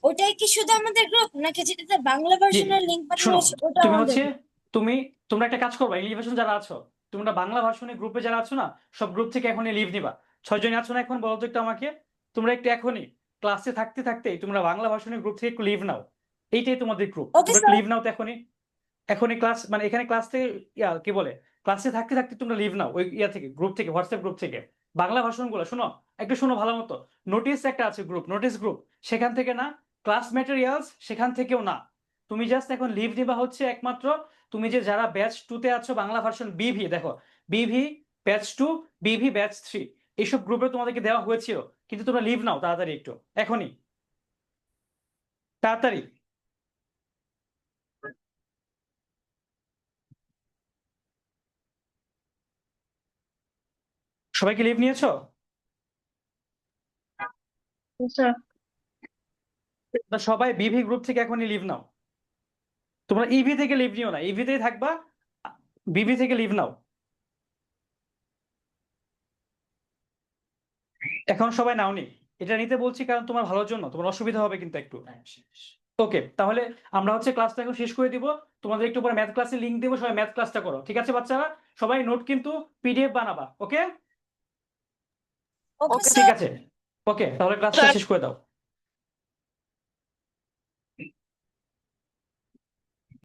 ওটাই কি শুধু আমাদের গ্রুপ, নাকি যেটাতে বাংলা জি ভার্সনের লিংক পাঠানো শোনো, হয়েছে ওটা তুমি আমাদের হচ্ছে group? তুমি তোমরা একটা কাজ করবা, ইংলিশ ভার্সন যারা আছো তোমরা বাংলা ভার্সনের গ্রুপে যারা আছো না, সব গ্রুপ থেকে এখনই লিভ নিবা। 6 জন আছো না এখন, বলো তো একটু আমাকে। তোমরা একটু এখনই ক্লাসে থাকতে থাকতেই তোমরা বাংলা ভার্সনের গ্রুপ থেকে একটু লিভ নাও। এইটাই তোমাদের গ্রুপ, ওকে তোমরা একটু স্যার। লিভ নাও তো এখনই। এখনই ক্লাস মানে এখানে ক্লাস থেকে কি বলে, ক্লাসে থাকতে থাকতে তোমরা লিভ নাও ওই থেকে, গ্রুপ থেকে, হোয়াটসঅ্যাপ গ্রুপ থেকে। বাংলা ভাষণ গুলো শোনো, একটু শোনো ভালো মতো। নোটিস একটা আছে গ্রুপ, নোটিস গ্রুপ, সেখান থেকে না। ক্লাস ম্যাটেরিয়ালস সেখান থেকেও না। তুমি জাস্ট এখন লিভ দিবা হচ্ছে একমাত্র তুমি যে যারা ব্যাচ 2-তে আছো বাংলা ভার্সন বিভি, দেখো বিভি ব্যাচ 2, বিভি ব্যাচ 3, এইসব গ্রুপে তোমাদেরকে দেওয়া হয়েছিল, কিন্তু তোমরা লিভ নাও তাড়াতাড়ি একটু, এখনই তাড়াতাড়ি। সবাইকে লিভ নিয়েছো? স্যার। তা সবাই বিভি গ্রুপ থেকে এখনই লিভ নাও। তোমরা ইভি থেকে লিভ নিও না, ইভিতেই থাকবা, বিভি থেকে লিভ নাও। এখন সবাই নাওনি, এটা নিতে বলছি কারণ তোমার ভালোর জন্য, তোমার অসুবিধা হবে কিন্তু একটু। ওকে, তাহলে আমরা হচ্ছে ক্লাসটা এখন শেষ করে দিব। তোমাদের একটু পরে ম্যাথ ক্লাসে লিংক দেবো, সবাই ম্যাথ ক্লাসটা করো, ঠিক আছে বাচ্চারা? সবাই নোট কিন্তু পিডিএফ বানাবা। ওকে, ওকে ঠিক স্যার। আছে। ওকে, তাহলে ক্লাসটা শেষ করে দাও।